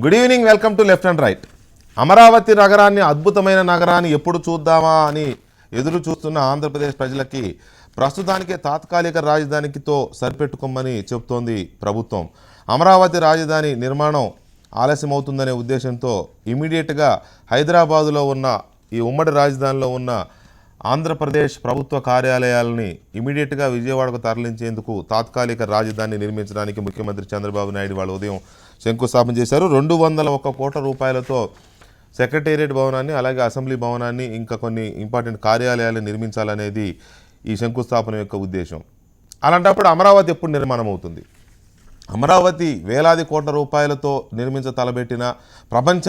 Good evening, welcome to left and right. Amaravati నగరాన్ని, అద్భుతమైన నగరాన్ని ఎప్పుడు చూద్దామా అని ఎదురు చూస్తున్న ఆంధ్రప్రదేశ్ ప్రజలకి ప్రస్తుతానికే తాత్కాలిక రాజధానితో సరిపెట్టుకోమని చెబుతోంది ప్రభుత్వం. అమరావతి రాజధాని నిర్మాణం ఆలస్యమవుతుందనే ఉద్దేశంతో ఇమీడియట్గా హైదరాబాదులో ఉన్న ఈ ఉమ్మడి రాజధానిలో ఉన్న ఆంధ్రప్రదేశ్ ప్రభుత్వ కార్యాలయాలని ఇమీడియట్గా విజయవాడకు తరలించేందుకు తాత్కాలిక రాజధాని నిర్మించడానికి ముఖ్యమంత్రి చంద్రబాబు నాయుడు వాళ్ళు ఉదయం శంకుస్థాపన చేశారు. 201 కోట్ల రూపాయలతో సెక్రటేరియట్ భవనాన్ని, అలాగే అసెంబ్లీ భవనాన్ని, ఇంకా కొన్ని ఇంపార్టెంట్ కార్యాలయాలు నిర్మించాలనేది ఈ శంకుస్థాపన యొక్క ఉద్దేశం. అలాంటప్పుడు అమరావతి ఎప్పుడు నిర్మాణం అవుతుంది? అమరావతి వేలాది కోట్ల రూపాయలతో తలబెట్టిన ప్రపంచ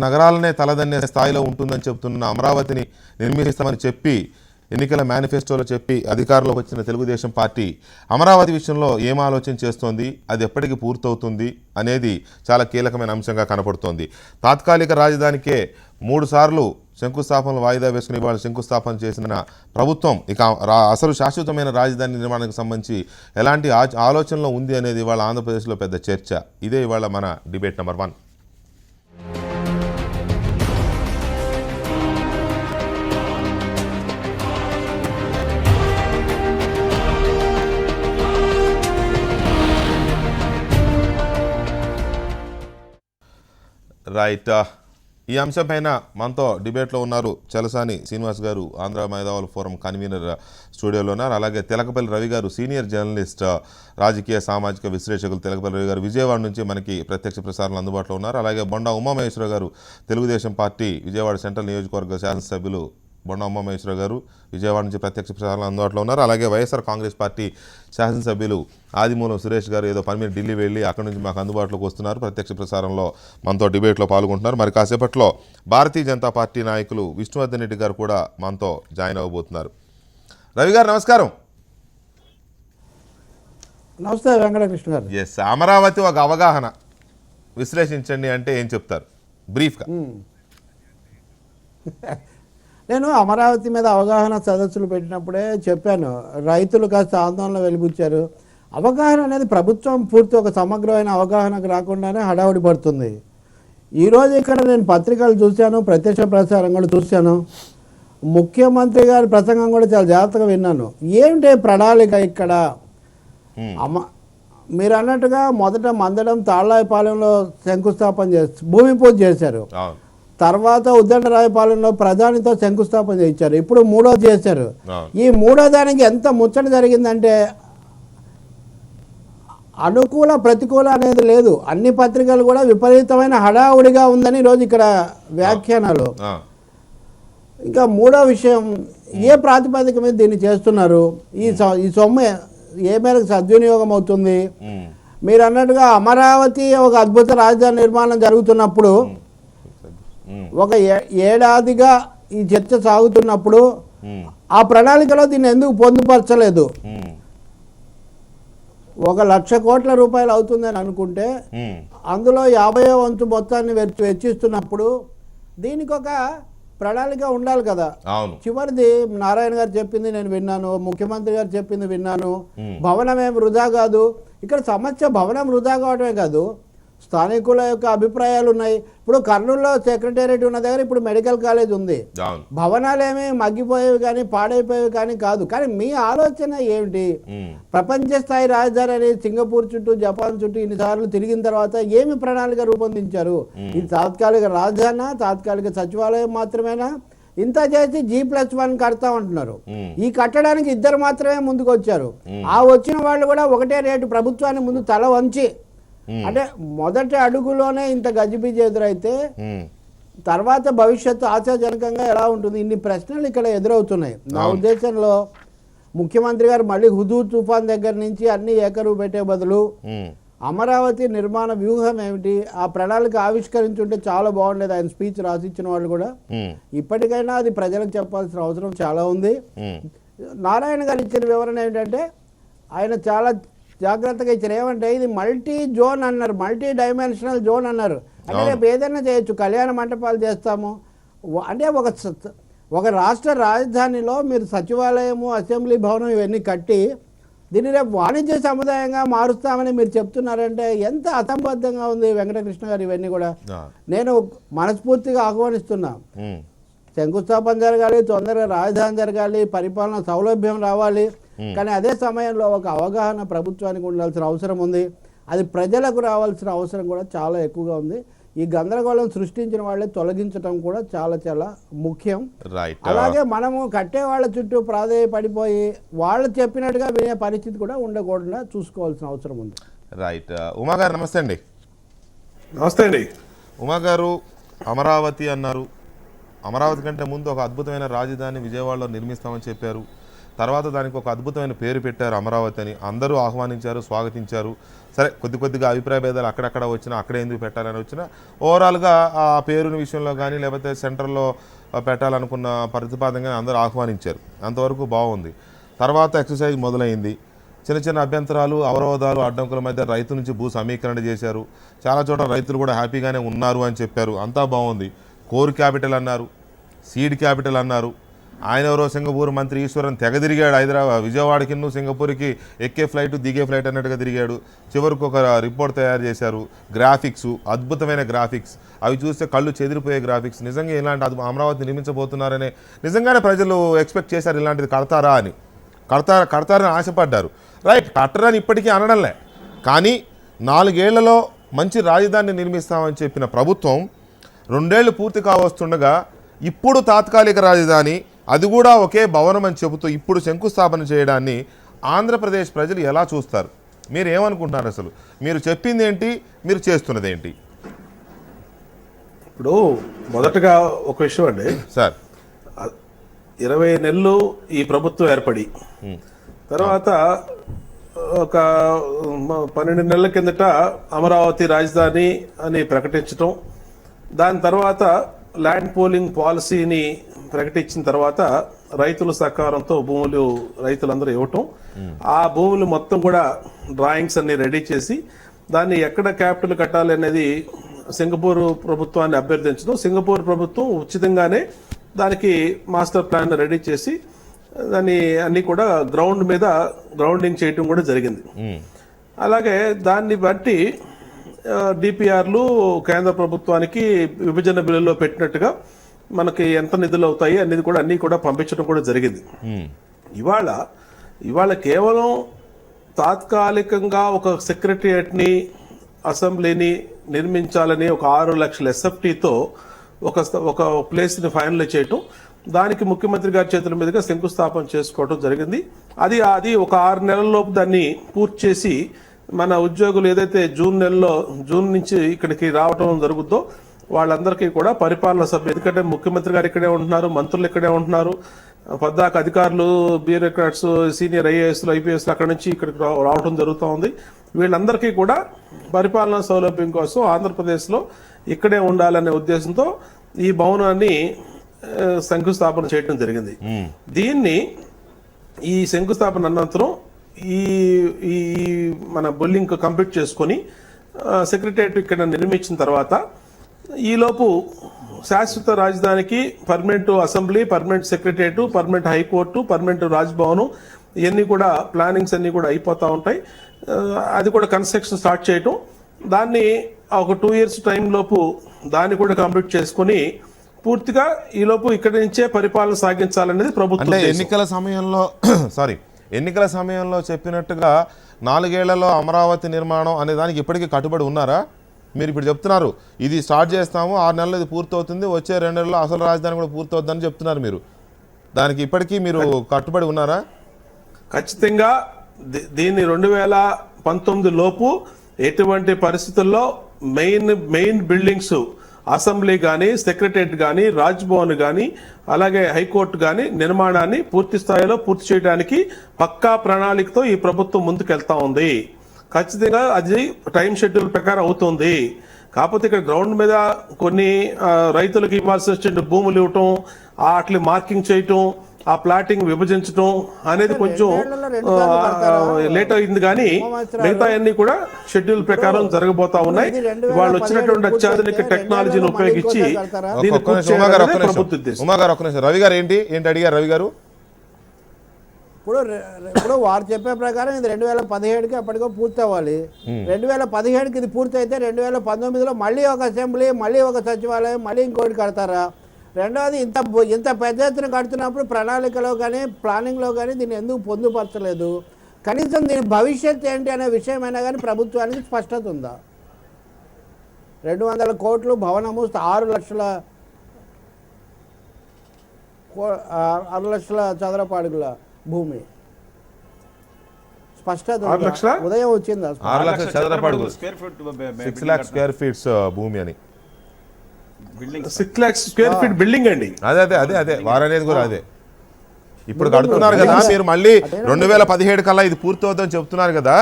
నగరాలనే తలదన్నే స్థాయిలో ఉంటుందని చెప్తున్న అమరావతిని నిర్మిస్తామని చెప్పి ఎన్నికల మేనిఫెస్టోలో చెప్పి అధికారంలోకి వచ్చిన తెలుగుదేశం పార్టీ అమరావతి విషయంలో ఏం ఆలోచన చేస్తోంది, అది ఎప్పటికి పూర్తవుతుంది అనేది చాలా కీలకమైన అంశంగా కనపడుతోంది. తాత్కాలిక రాజధానికే 3 సార్లు శంకుస్థాపనలు వాయిదా వేసుకుని ఇవాళ శంకుస్థాపన చేసిన ప్రభుత్వం ఇక అసలు శాశ్వతమైన రాజధాని నిర్మాణానికి సంబంధించి ఎలాంటి ఆలోచనలో ఉంది అనేది ఇవాళ ఆంధ్రప్రదేశ్లో పెద్ద చర్చ. ఇదే ఇవాళ మన డిబేట్ నెంబర్ 1. రైట్, ఈ అంశంపైన మనతో డిబేట్లో ఉన్నారు చలసాని శ్రీనివాస్ గారు, ఆంధ్ర మేధావుల ఫోరం కన్వీనర్ స్టూడియోలో ఉన్నారు. అలాగే తెలకపల్లి రవి గారు, సీనియర్ జర్నలిస్ట్, రాజకీయ సామాజిక విశ్లేషకులు తెలకపల్లి రవి గారు విజయవాడ నుంచి మనకి ప్రత్యక్ష ప్రసారాలు అందుబాటులో ఉన్నారు. అలాగే బొండా ఉమామహేశ్వర గారు, తెలుగుదేశం పార్టీ విజయవాడ సెంట్రల్ నియోజకవర్గ శాసనసభ్యులు బొండా ఉమామహేశ్వర గారు విజయవాడ నుంచి ప్రత్యక్ష ప్రసారాలు అందుబాటులో ఉన్నారు. అలాగే వైఎస్ఆర్ కాంగ్రెస్ పార్టీ శాసనసభ్యులు ఆదిమూలం సురేష్ గారు ఏదో పని మీద ఢిల్లీ వెళ్ళి అక్కడి నుంచి మాకు అందుబాటులోకి వస్తున్నారు, ప్రత్యక్ష ప్రసారంలో మనతో డిబేట్లో పాల్గొంటున్నారు. మరి కాసేపట్లో భారతీయ జనతా పార్టీ నాయకులు విష్ణువర్ధన్ రెడ్డి గారు కూడా మనతో జాయిన్ అవ్వబోతున్నారు. రవి గారు నమస్కారం. నమస్తే వెంకటకృష్ణ గారు. ఎస్, అమరావతి ఒక అవగాహన విశ్లేషించండి అంటే ఏం చెప్తారు బ్రీఫ్గా? నేను అమరావతి మీద అవగాహన సదస్సులు పెట్టినప్పుడే చెప్పాను, రైతులు కాస్త ఆందోళన వెలిబుచ్చారు. అవగాహన అనేది ప్రభుత్వం పూర్తి ఒక సమగ్రమైన అవగాహనకు రాకుండానే హడావుడి పడుతుంది. ఈరోజు ఇక్కడ నేను పత్రికలు చూశాను, ప్రత్యక్ష ప్రసారం కూడా చూశాను, ముఖ్యమంత్రి గారి ప్రసంగం కూడా చాలా జాగ్రత్తగా విన్నాను. ఏమిటి ప్రణాళిక ఇక్కడ? మీరు అన్నట్టుగా మొదట మందడం తాళ్ళాయిపాలెంలో శంకుస్థాపన భూమి పూజ చేశారు. తర్వాత ఉద్దండరాయపాలెంలో ప్రధానితో శంకుస్థాపన చేయించారు. ఇప్పుడు 3వ చేశారు. ఈ 3వ దానికి ఎంత ముచ్చట జరిగిందంటే అనుకూల ప్రతికూల అనేది లేదు. అన్ని పత్రికలు కూడా విపరీతమైన హడావుడిగా ఉందని ఈరోజు ఇక్కడ వ్యాఖ్యానాలు. ఇంకా 3వ విషయం, ఏ ప్రాతిపదిక మీద దీన్ని చేస్తున్నారు? ఈ సొమ్ము ఏ మేరకు సద్వినియోగం అవుతుంది? మీరు అన్నట్టుగా అమరావతి ఒక అద్భుత రాజధాని నిర్మాణం జరుగుతున్నప్పుడు, ఒక ఏడాదిగా ఈ చర్చ సాగుతున్నప్పుడు ఆ ప్రణాళికలో దీన్ని ఎందుకు పొందుపరచలేదు? 1,00,000 కోట్ల రూపాయలు అవుతుందని అనుకుంటే అందులో 50వ వంతు మొత్తాన్ని వెచ్చిస్తున్నప్పుడు దీనికి ఒక ప్రణాళిక ఉండాలి కదా. చివరిది నారాయణ గారు చెప్పింది నేను విన్నాను, ముఖ్యమంత్రి గారు చెప్పింది విన్నాను. భవనం ఏం వృధా కాదు. ఇక్కడ సమస్య భవనం వృధా కావడమే కాదు, స్థానికుల యొక్క అభిప్రాయాలు ఉన్నాయి. ఇప్పుడు కర్నూలులో సెక్రటేరియట్ ఉన్న దగ్గర ఇప్పుడు మెడికల్ కాలేజ్ ఉంది. భవనాలు ఏమి మగ్గిపోయేవి కానీ పాడైపోయేవి కానీ కాదు. కానీ మీ ఆలోచన ఏమిటి? ప్రపంచ స్థాయి రాజధాని అని సింగపూర్ చుట్టూ, జపాన్ చుట్టూ ఇన్నిసార్లు తిరిగిన తర్వాత ఏమి ప్రణాళిక రూపొందించారు? ఇది తాత్కాలిక రాజధాని, తాత్కాలిక సచివాలయం మాత్రమేనా? ఇంత చేసి G+1 కడతామంటున్నారు. ఈ కట్టడానికి 2 మాత్రమే ముందుకు వచ్చారు. ఆ వచ్చిన వాళ్ళు కూడా ఒకటే రేటు ప్రభుత్వాన్ని ముందు తల వంచి, అంటే మొదటి అడుగులోనే ఇంత గజిబిజి ఎదురైతే తర్వాత భవిష్యత్తు ఆశాజనకంగా ఎలా ఉంటుంది? ఇన్ని ప్రశ్నలు ఇక్కడ ఎదురవుతున్నాయి. నా ఉద్దేశంలో ముఖ్యమంత్రి గారు మళ్ళీ హుదూద్ తుఫాన్ దగ్గర నుంచి అన్ని ఏకరువు పెట్టే బదులు అమరావతి నిర్మాణ వ్యూహం ఏమిటి, ఆ ప్రణాళిక ఆవిష్కరించుంటే చాలా బాగుండేది. ఆయన స్పీచ్ రాసిచ్చిన వాళ్ళు కూడా ఇప్పటికైనా అది ప్రజలకు చెప్పాల్సిన అవసరం చాలా ఉంది. నారాయణ గారు ఇచ్చిన వివరణ ఏమిటంటే, ఆయన చాలా జాగ్రత్తగా ఇచ్చారు. ఏమంటే ఇది మల్టీ జోన్ అన్నారు, మల్టీ డైమెన్షనల్ జోన్ అన్నారు. అంటే రేపు ఏదైనా చేయొచ్చు, కళ్యాణ మంటపాలు చేస్తాము. అంటే ఒక రాష్ట్ర రాజధానిలో మీరు సచివాలయము, అసెంబ్లీ భవనం ఇవన్నీ కట్టి దీన్ని రేపు వాణిజ్య సముదాయంగా మారుస్తామని మీరు చెప్తున్నారంటే ఎంత అసంబద్ధంగా ఉంది వెంకటకృష్ణ గారు. ఇవన్నీ కూడా నేను మనస్ఫూర్తిగా ఆహ్వానిస్తున్నా. శంకుస్థాపన జరగాలి, తొందరగా రాజధాని జరగాలి, పరిపాలన సౌలభ్యం రావాలి. కానీ అదే సమయంలో ఒక అవగాహన ప్రభుత్వానికి ఉండాల్సిన అవసరం ఉంది. అది ప్రజలకు రావాల్సిన అవసరం కూడా చాలా ఎక్కువగా ఉంది. ఈ గందరగోళం సృష్టించిన వాళ్ళే తొలగించడం కూడా చాలా చాలా ముఖ్యం. అలాగే మనము కట్టే వాళ్ళ చుట్టూ ప్రాధేయపడిపోయి వాళ్ళు చెప్పినట్టుగా వినే పరిస్థితి కూడా ఉండకూడదు, చూసుకోవాల్సిన అవసరం ఉంది. రైట్. ఉమా గారు నమస్తే అండి. నమస్తే అండి. ఉమా గారు, అమరావతి అన్నారు. అమరావతి కంటే ముందు ఒక అద్భుతమైన రాజధాని విజయవాడలో నిర్మిస్తామని చెప్పారు. తర్వాత దానికి ఒక అద్భుతమైన పేరు పెట్టారు అమరావతి అని. అందరూ ఆహ్వానించారు, స్వాగతించారు. సరే, కొద్దిగా అభిప్రాయ భేదాలు అక్కడక్కడ వచ్చినా, అక్కడే ఎందుకు పెట్టాలని వచ్చినా, ఓవరాల్గా ఆ పేరుని విషయంలో కానీ లేకపోతే సెంటర్లో పెట్టాలనుకున్న ప్రతిపాదనగా అందరూ ఆహ్వానించారు. అంతవరకు బాగుంది. తర్వాత ఎక్సర్సైజ్ మొదలైంది. చిన్న అభ్యంతరాలు, అవరోధాలు, అడ్డంకుల మధ్య రైతు నుంచి భూ సమీకరణ చేశారు. చాలా చోట్ల రైతులు కూడా హ్యాపీగానే ఉన్నారు అని చెప్పారు. అంతా బాగుంది. కోర్ క్యాపిటల్ అన్నారు, సీడ్ క్యాపిటల్ అన్నారు. ఆయన ఎవరో సింగపూర్ మంత్రి ఈశ్వరన్ తెగ తిరిగాడు. విజయవాడకి సింగపూర్కి ఎక్కే ఫ్లైట్ దిగే ఫ్లైట్ అన్నట్టుగా తిరిగాడు. చివరికి ఒక రిపోర్ట్ తయారు చేశారు. గ్రాఫిక్స్, అద్భుతమైన గ్రాఫిక్స్. అవి చూస్తే కళ్ళు చెదిరిపోయే గ్రాఫిక్స్. నిజంగా ఇలాంటి అమరావతి నిర్మించబోతున్నారనే నిజంగానే ప్రజలు ఎక్స్పెక్ట్ చేశారు ఇలాంటిది కడతారా అని. కడతారని ఆశపడ్డారు. రైట్, కట్టరని ఇప్పటికీ అనడంలే. కానీ 4 ఏళ్లలో మంచి రాజధానిని నిర్మిస్తామని చెప్పిన ప్రభుత్వం 2 ఏళ్లు పూర్తి కావస్తుండగా ఇప్పుడు తాత్కాలిక రాజధాని, అది కూడా ఒకే భవనం అని చెబుతూ ఇప్పుడు శంకుస్థాపన చేయడాన్ని ఆంధ్రప్రదేశ్ ప్రజలు ఎలా చూస్తారు? మీరు ఏమనుకుంటున్నారు? అసలు మీరు చెప్పింది ఏంటి, మీరు చేస్తున్నది ఏంటి? ఇప్పుడు మొదటగా ఒక విషయం అండి సార్, 20 నెలలు ఈ ప్రభుత్వం ఏర్పడి తర్వాత ఒక 12 నెలల కిందట అమరావతి రాజధాని అని ప్రకటించటం, దాని తర్వాత ల్యాండ్ పోలింగ్ పాలసీని ప్రకటించిన తర్వాత రైతుల సహకారంతో భూములు రైతులందరూ ఇవ్వటం, ఆ భూములు మొత్తం కూడా డ్రాయింగ్స్ అన్ని రెడీ చేసి దాన్ని ఎక్కడ క్యాపిటల్ కట్టాలి అనేది సింగపూర్ ప్రభుత్వాన్ని అభ్యర్థించడం, సింగపూర్ ప్రభుత్వం ఉచితంగానే దానికి మాస్టర్ ప్లాన్ రెడీ చేసి దాన్ని అన్ని కూడా గ్రౌండ్ మీద గ్రౌండింగ్ చేయటం కూడా జరిగింది. అలాగే దాన్ని బట్టి డిపిఆర్లు కేంద్ర ప్రభుత్వానికి విభజన బిల్లులో పెట్టినట్టుగా మనకి ఎంత నిధులు అవుతాయి అనేది కూడా అన్ని కూడా పంపించడం కూడా జరిగింది. ఇవాళ కేవలం తాత్కాలికంగా ఒక సెక్రటరియట్ని, అసెంబ్లీని నిర్మించాలని ఒక 6 లక్షల ఎస్ఎఫ్టీతో ఒక ప్లేస్ని ఫైనల్ చేయటం, దానికి ముఖ్యమంత్రి గారి చేతుల మీదుగా శంకుస్థాపన చేసుకోవడం జరిగింది. అది ఒక 6 నెలల లోపు దాన్ని పూర్తి చేసి మన ఉద్యోగులు ఏదైతే జూన్ నుంచి ఇక్కడికి రావటం జరుగుతుందో వాళ్ళందరికీ కూడా పరిపాలన సభ్యులు, ఎందుకంటే ముఖ్యమంత్రి గారు ఇక్కడే ఉంటున్నారు, మంత్రులు ఇక్కడే ఉంటున్నారు, పద్దాక అధికారులు, బ్యూరోక్రాట్స్, సీనియర్ ఐఏఎస్లు, ఐపీఎస్లు అక్కడి నుంచి ఇక్కడికి రావడం జరుగుతూ ఉంది. వీళ్ళందరికీ కూడా పరిపాలనా సౌలభ్యం కోసం ఆంధ్రప్రదేశ్లో ఇక్కడే ఉండాలనే ఉద్దేశంతో ఈ భవనాన్ని శంకుస్థాపన చేయడం జరిగింది. దీన్ని ఈ శంకుస్థాపన అనంతరం ఈ మన బిల్డింగ్ కంప్లీట్ చేసుకొని సెక్రటరియట్ ఇక్కడ నిర్మించిన తర్వాత ఈలోపు శాశ్వత రాజధానికి permanent assembly, permanent secretariat, permanent high court, permanent Raj Bhavan ఇవన్నీ కూడా ప్లానింగ్స్ అన్నీ కూడా అయిపోతూ ఉంటాయి. అది కూడా కన్స్ట్రక్షన్ స్టార్ట్ చేయటం, దాన్ని ఒక 2 years టైం లోపు దాన్ని కూడా కంప్లీట్ చేసుకొని పూర్తిగా ఈలోపు ఇక్కడి నుంచే పరిపాలన సాగించాలనేది ప్రభుత్వం. ఎన్నికల సమయంలో చెప్పినట్టుగా 4 ఏళ్లలో అమరావతి నిర్మాణం అనే దానికి ఇప్పటికీ కట్టుబడి ఉన్నారా? మీరు ఇప్పుడు చెప్తున్నారు ఇది స్టార్ట్ చేస్తాము, 6 నెలలు ఇది పూర్తవుతుంది, వచ్చే 2 నెలల్లో అసలు రాజధాని కూడా పూర్తవుతుందని చెప్తున్నారు. మీరు దానికి ఇప్పటికీ మీరు కట్టుబడి ఉన్నారా? ఖచ్చితంగా దీన్ని 2019 లోపు ఎటువంటి పరిస్థితుల్లో మెయిన్ బిల్డింగ్స్, అసెంబ్లీ కానీ, సెక్రటరియట్ కానీ, రాజ్భవన్ కానీ, అలాగే హైకోర్టు కానీ నిర్మాణాన్ని పూర్తి స్థాయిలో పూర్తి చేయడానికి పక్కా ప్రణాళికతో ఈ ప్రభుత్వం ముందుకెళ్తా ఉంది. ఖచ్చితంగా అది టైం షెడ్యూల్ ప్రకారం అవుతుంది. కాకపోతే ఇక్కడ గ్రౌండ్ మీద కొన్ని రైతులకు ఇవ్వాల్సిన భూములు ఇవ్వటం, వాటిని మార్కింగ్ చేయటం, ఆ ప్లాటింగ్ విభజించడం అనేది కొంచెం లేట్ అయింది. కానీ మిగతా అన్ని కూడా షెడ్యూల్ ప్రకారం జరగబోతా ఉన్నాయి. వాళ్ళు వచ్చినటువంటి అత్యాధునిక టెక్నాలజీని ఉపయోగించి రవి గారు ఏంటి అడిగారు? రవి గారు ఇప్పుడు వారు చెప్పే ప్రకారం ఇది 2017కి అప్పటికో పూర్తి అవ్వాలి. 2017కి ఇది పూర్తి అయితే 2019లో మళ్ళీ ఒక అసెంబ్లీ, మళ్ళీ ఒక సచివాలయం, మళ్ళీ ఇంకోటి కడతారా? రెండవది ఇంత పెద్ద ఎత్తున కడుతున్నప్పుడు ప్రణాళికలో కానీ ప్లానింగ్లో కానీ దీన్ని ఎందుకు పొందుపరచలేదు? కనీసం దీని భవిష్యత్తు ఏంటి అనే విషయమైనా కానీ ప్రభుత్వానికి స్పష్టత ఉందా? 200 కోట్లు భవనము, 6 లక్షల చదరపు అడుగుల భూమి, స్పష్టత ఉందా? ఉదయం వచ్చిందా? 6 లక్షల చదరపు అడుగులు, 6 లాక్ స్క్వేర్ ఫీట్స్ భూమి అని, 6 లాక్ స్క్వేర్ ఫీట్ బిల్డింగ్ అండి. అదే వారనేది కూడా అదే. ఇప్పుడు కడుతున్నారు కదా మీరు, మళ్ళీ 2017 కల్లా ఇది పూర్తవుతుందని చెప్తున్నారు కదా,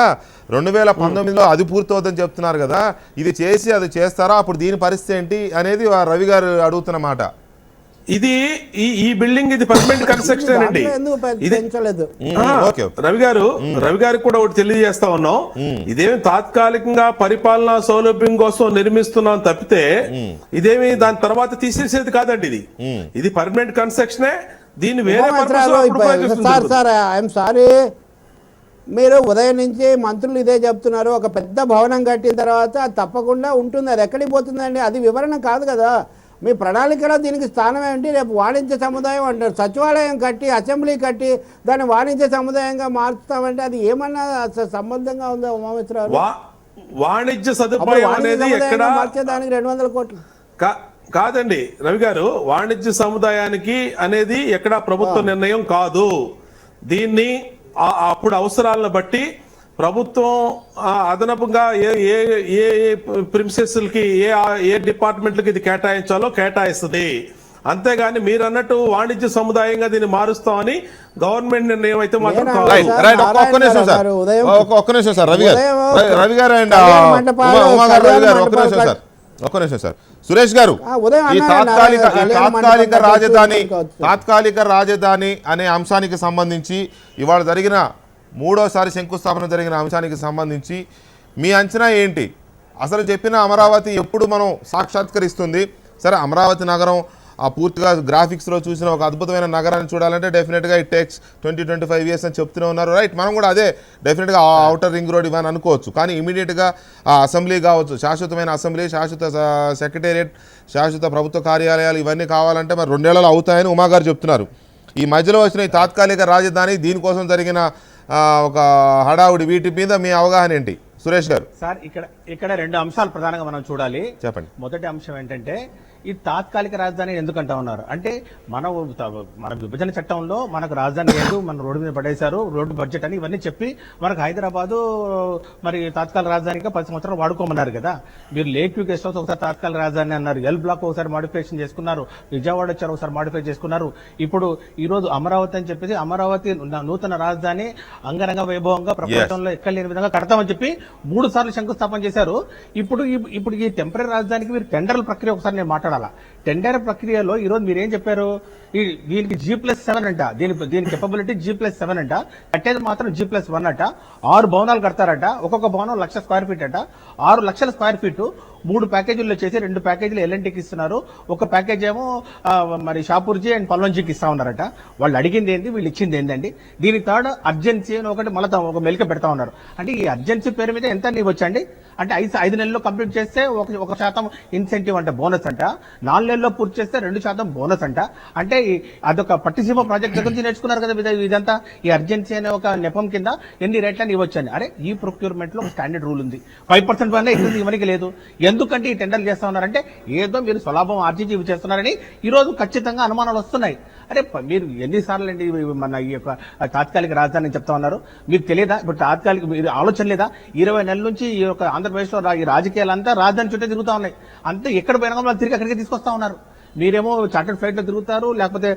2019లో అది పూర్తవుతుందని చెప్తున్నారు కదా, ఇది చేసి అది చేస్తారా? అప్పుడు దీని పరిస్థితి ఏంటి అనేది రవి గారు అడుగుతున్న మాట. ఇది ఈ బిల్డింగ్ ఇది పర్మనెంట్ కన్స్ట్రక్షన్ అండి. రవి గారికి కూడా ఒకటి తెలియజేస్తా ఉన్నాం, ఇదేమి తాత్కాలికంగా పరిపాలనా సౌలభ్యం కోసం నిర్మిస్తున్నాం తప్పితే ఇదేమి దాని తర్వాత తీసేసేది కాదండి. ఇది పర్మనెంట్ కన్స్ట్రక్షనే. దీన్ని వేరే సారీ, మీరు ఉదయం నుంచి మంత్రులు ఇదే చెప్తున్నారు. ఒక పెద్ద భవనం కట్టిన తర్వాత అది తప్పకుండా ఉంటుంది, అది ఎక్కడికి పోతుందండి? అది వివరణ కాదు కదా. మీ ప్రణాళికలో దీనికి స్థానం ఏంటి? రేపు వాణిజ్య సముదాయం అంటారు, సచివాలయం కట్టి అసెంబ్లీ కట్టి దాన్ని వాణిజ్య సముదాయంగా మార్చుతామంటే అది ఏమన్నా సంబంధంగా ఉందా ఉమామేశ్వరరావు? వాణిజ్య సదుపాయం అనేది ఎక్కడ మార్చేదానికి 200 కోట్లు కాదండి రవి గారు. వాణిజ్య సముదాయానికి అనేది ఎక్కడ ప్రభుత్వ నిర్ణయం కాదు. దీన్ని అప్పుడు అవసరాలను బట్టి ప్రభుత్వం అదనపుగా ఏ ప్రిన్సెస్లకి ఏ డిపార్ట్మెంట్లకి ఇది కేటాయించాలో కేటాయిస్తుంది. అంతేగాని మీరు అన్నట్టు వాణిజ్య సముదాయంగా దీన్ని మారుస్తామని గవర్నమెంట్ నిర్ణయం అయితే మాత్రం ఒక్క నిమిషం సార్ రవి గారు అండ్ ఒక్క నిమిషం సార్ సురేష్ గారు, ఈ తాత్కాలిక రాజధాని అనే అంశానికి సంబంధించి ఇవాళ జరిగిన 3వసారి శంకుస్థాపన జరిగిన అంశానికి సంబంధించి మీ అంచనా ఏంటి? అసలు చెప్పిన అమరావతి ఎప్పుడు మనం సాక్షాత్కరిస్తుంది? సరే, అమరావతి నగరం ఆ పూర్తిగా గ్రాఫిక్స్లో చూసిన ఒక అద్భుతమైన నగరాన్ని చూడాలంటే డెఫినెట్గా ఇట్ టేక్స్ 20-25 ఇయర్స్ అని చెప్తూనే ఉన్నారు. రైట్, మనం కూడా అదే డెఫినెట్గా అవుటర్ రింగ్ రోడ్ ఇవన్నీ అనుకోవచ్చు. కానీ ఇమీడియట్గా ఆ అసెంబ్లీ కావచ్చు, శాశ్వతమైన అసెంబ్లీ, శాశ్వత సెక్రటేరియట్, శాశ్వత ప్రభుత్వ కార్యాలయాలు ఇవన్నీ కావాలంటే మరి 2 ఏళ్లలో అవుతాయని ఉమాగారు చెప్తున్నారు. ఈ మధ్యలో వచ్చిన ఈ తాత్కాలిక రాజధాని, దీనికోసం జరిగిన ఒక హడావుడి, వీటి మీద మీ అవగాహన ఏంటి సురేష్ గారు? సార్, ఇక్కడ 2 అంశాలు ప్రధానంగా మనం చూడాలి. చెప్పండి. మొదటి అంశం ఏంటంటే ఈ తాత్కాలిక రాజధాని ఎందుకంటా ఉన్నారు అంటే, మన విభజన చట్టంలో మనకు రాజధాని లేదు, మన రోడ్డు మీద పడేశారు, రోడ్డు బడ్జెట్ అని ఇవన్నీ చెప్పి మనకు హైదరాబాదు మరి తాత్కాలిక రాజధానిగా 10 సంవత్సరాలు వాడుకోమన్నారు కదా. మీరు లేక్ వ్యూ గెస్ట్ హౌస్ ఒకసారి తాత్కాలిక రాజధాని అన్నారు, ఎల్ బ్లాక్ ఒకసారి మాడిఫికేషన్ చేసుకున్నారు, విజయవాడ వచ్చారు ఒకసారి మాడిఫై చేసుకున్నారు. ఇప్పుడు ఈ రోజు అమరావతి అని చెప్పేసి అమరావతి నూతన రాజధాని అంగరంగ వైభవంగా ప్రపంచంలో ఎక్కడ లేని విధంగా కడతామని చెప్పి 3 సార్లు శంకుస్థాపన చేశారు. ఇప్పుడు ఈ టెంపరీ రాజధానికి మీరు టెండర్ల ప్రక్రియ ఒకసారి నేను మాట్లాడాలా. టెండర్ ప్రక్రియలో ఈ రోజు మీరు ఏం చెప్పారు? దీనికి G+7 అంట, దీని కెపబిలిటీ G+7 అంట, కట్టేది మాత్రం G+1 అంట. 6 భవనాలు కడతారట, ఒక్కొక్క భవనం 1,00,000 స్క్వేర్ ఫీట్ అంట. 6 లక్షల స్క్వేర్ ఫీట్ 3 ప్యాకేజీల్లో చేసి 2 ప్యాకేజీలు ఎల్ఎన్టీకి ఇస్తున్నారు, ఒక ప్యాకేజ్ ఏమో మరి షాపూర్జీ అండ్ పల్వంజీకి ఇస్తా ఉన్నారట. వాళ్ళు అడిగింది ఏంటి, వీళ్ళు ఇచ్చింది ఏంటండి? దీనికి థర్డ్ అర్జెన్సీ అని ఒకటి మళ్ళీ ఒక మెలిక పెడతా ఉన్నారు. అంటే ఈ అర్జెన్సీ పేరు మీద ఎంత నీకు వచ్చండి అంటే 5 నెలల్లో కంప్లీట్ చేస్తే 1% ఇన్సెంటివ్ అంట, బోనస్ అంట. 4 నెలల్లో పూర్తి చేస్తే 2% బోనస్ అంట. అంటే అదొక పట్టిసీమ ప్రాజెక్ట్ దగ్గర నుంచి నేర్చుకున్నారు కదా ఇదంతా. ఈ అర్జెన్సీ అనే ఒక నెపం కింద ఎన్ని రేట్లని ఇవ్వచ్చండి. అరే, ఈ ప్రొక్యూర్మెంట్ లో ఒక స్టాండర్డ్ రూల్ ఉంది, 5% వల్ల ఇస్తుంది, ఇవరికి లేదు. ఎందుకంటే ఈ టెండర్లు చేస్తా ఉన్నారంటే ఏదో మీరు స్వలాభం ఆర్జీజీ చేస్తున్నారని ఈ రోజు ఖచ్చితంగా అనుమానాలు వస్తున్నాయి. అరే, మీరు ఎన్నిసార్లు అండి మన ఈ యొక్క తాత్కాలిక రాజధాని చెప్తా ఉన్నారు? మీకు తెలియదా? ఇప్పుడు తాత్కాలిక మీరు ఆలోచన లేదా? 20 నెలల నుంచి ఈ యొక్క ఆంధ్రప్రదేశ్ లో ఈ రాజకీయాలంతా రాజధాని చుట్టే తిరుగుతా ఉన్నాయి. అంతే, ఎక్కడ పోయినా వాళ్ళు తిరిగి అక్కడికి తీసుకొస్తా ఉన్నారు. మీరేమో చార్టర్డ్ ఫ్లైట్ లో తిరుగుతారు, లేకపోతే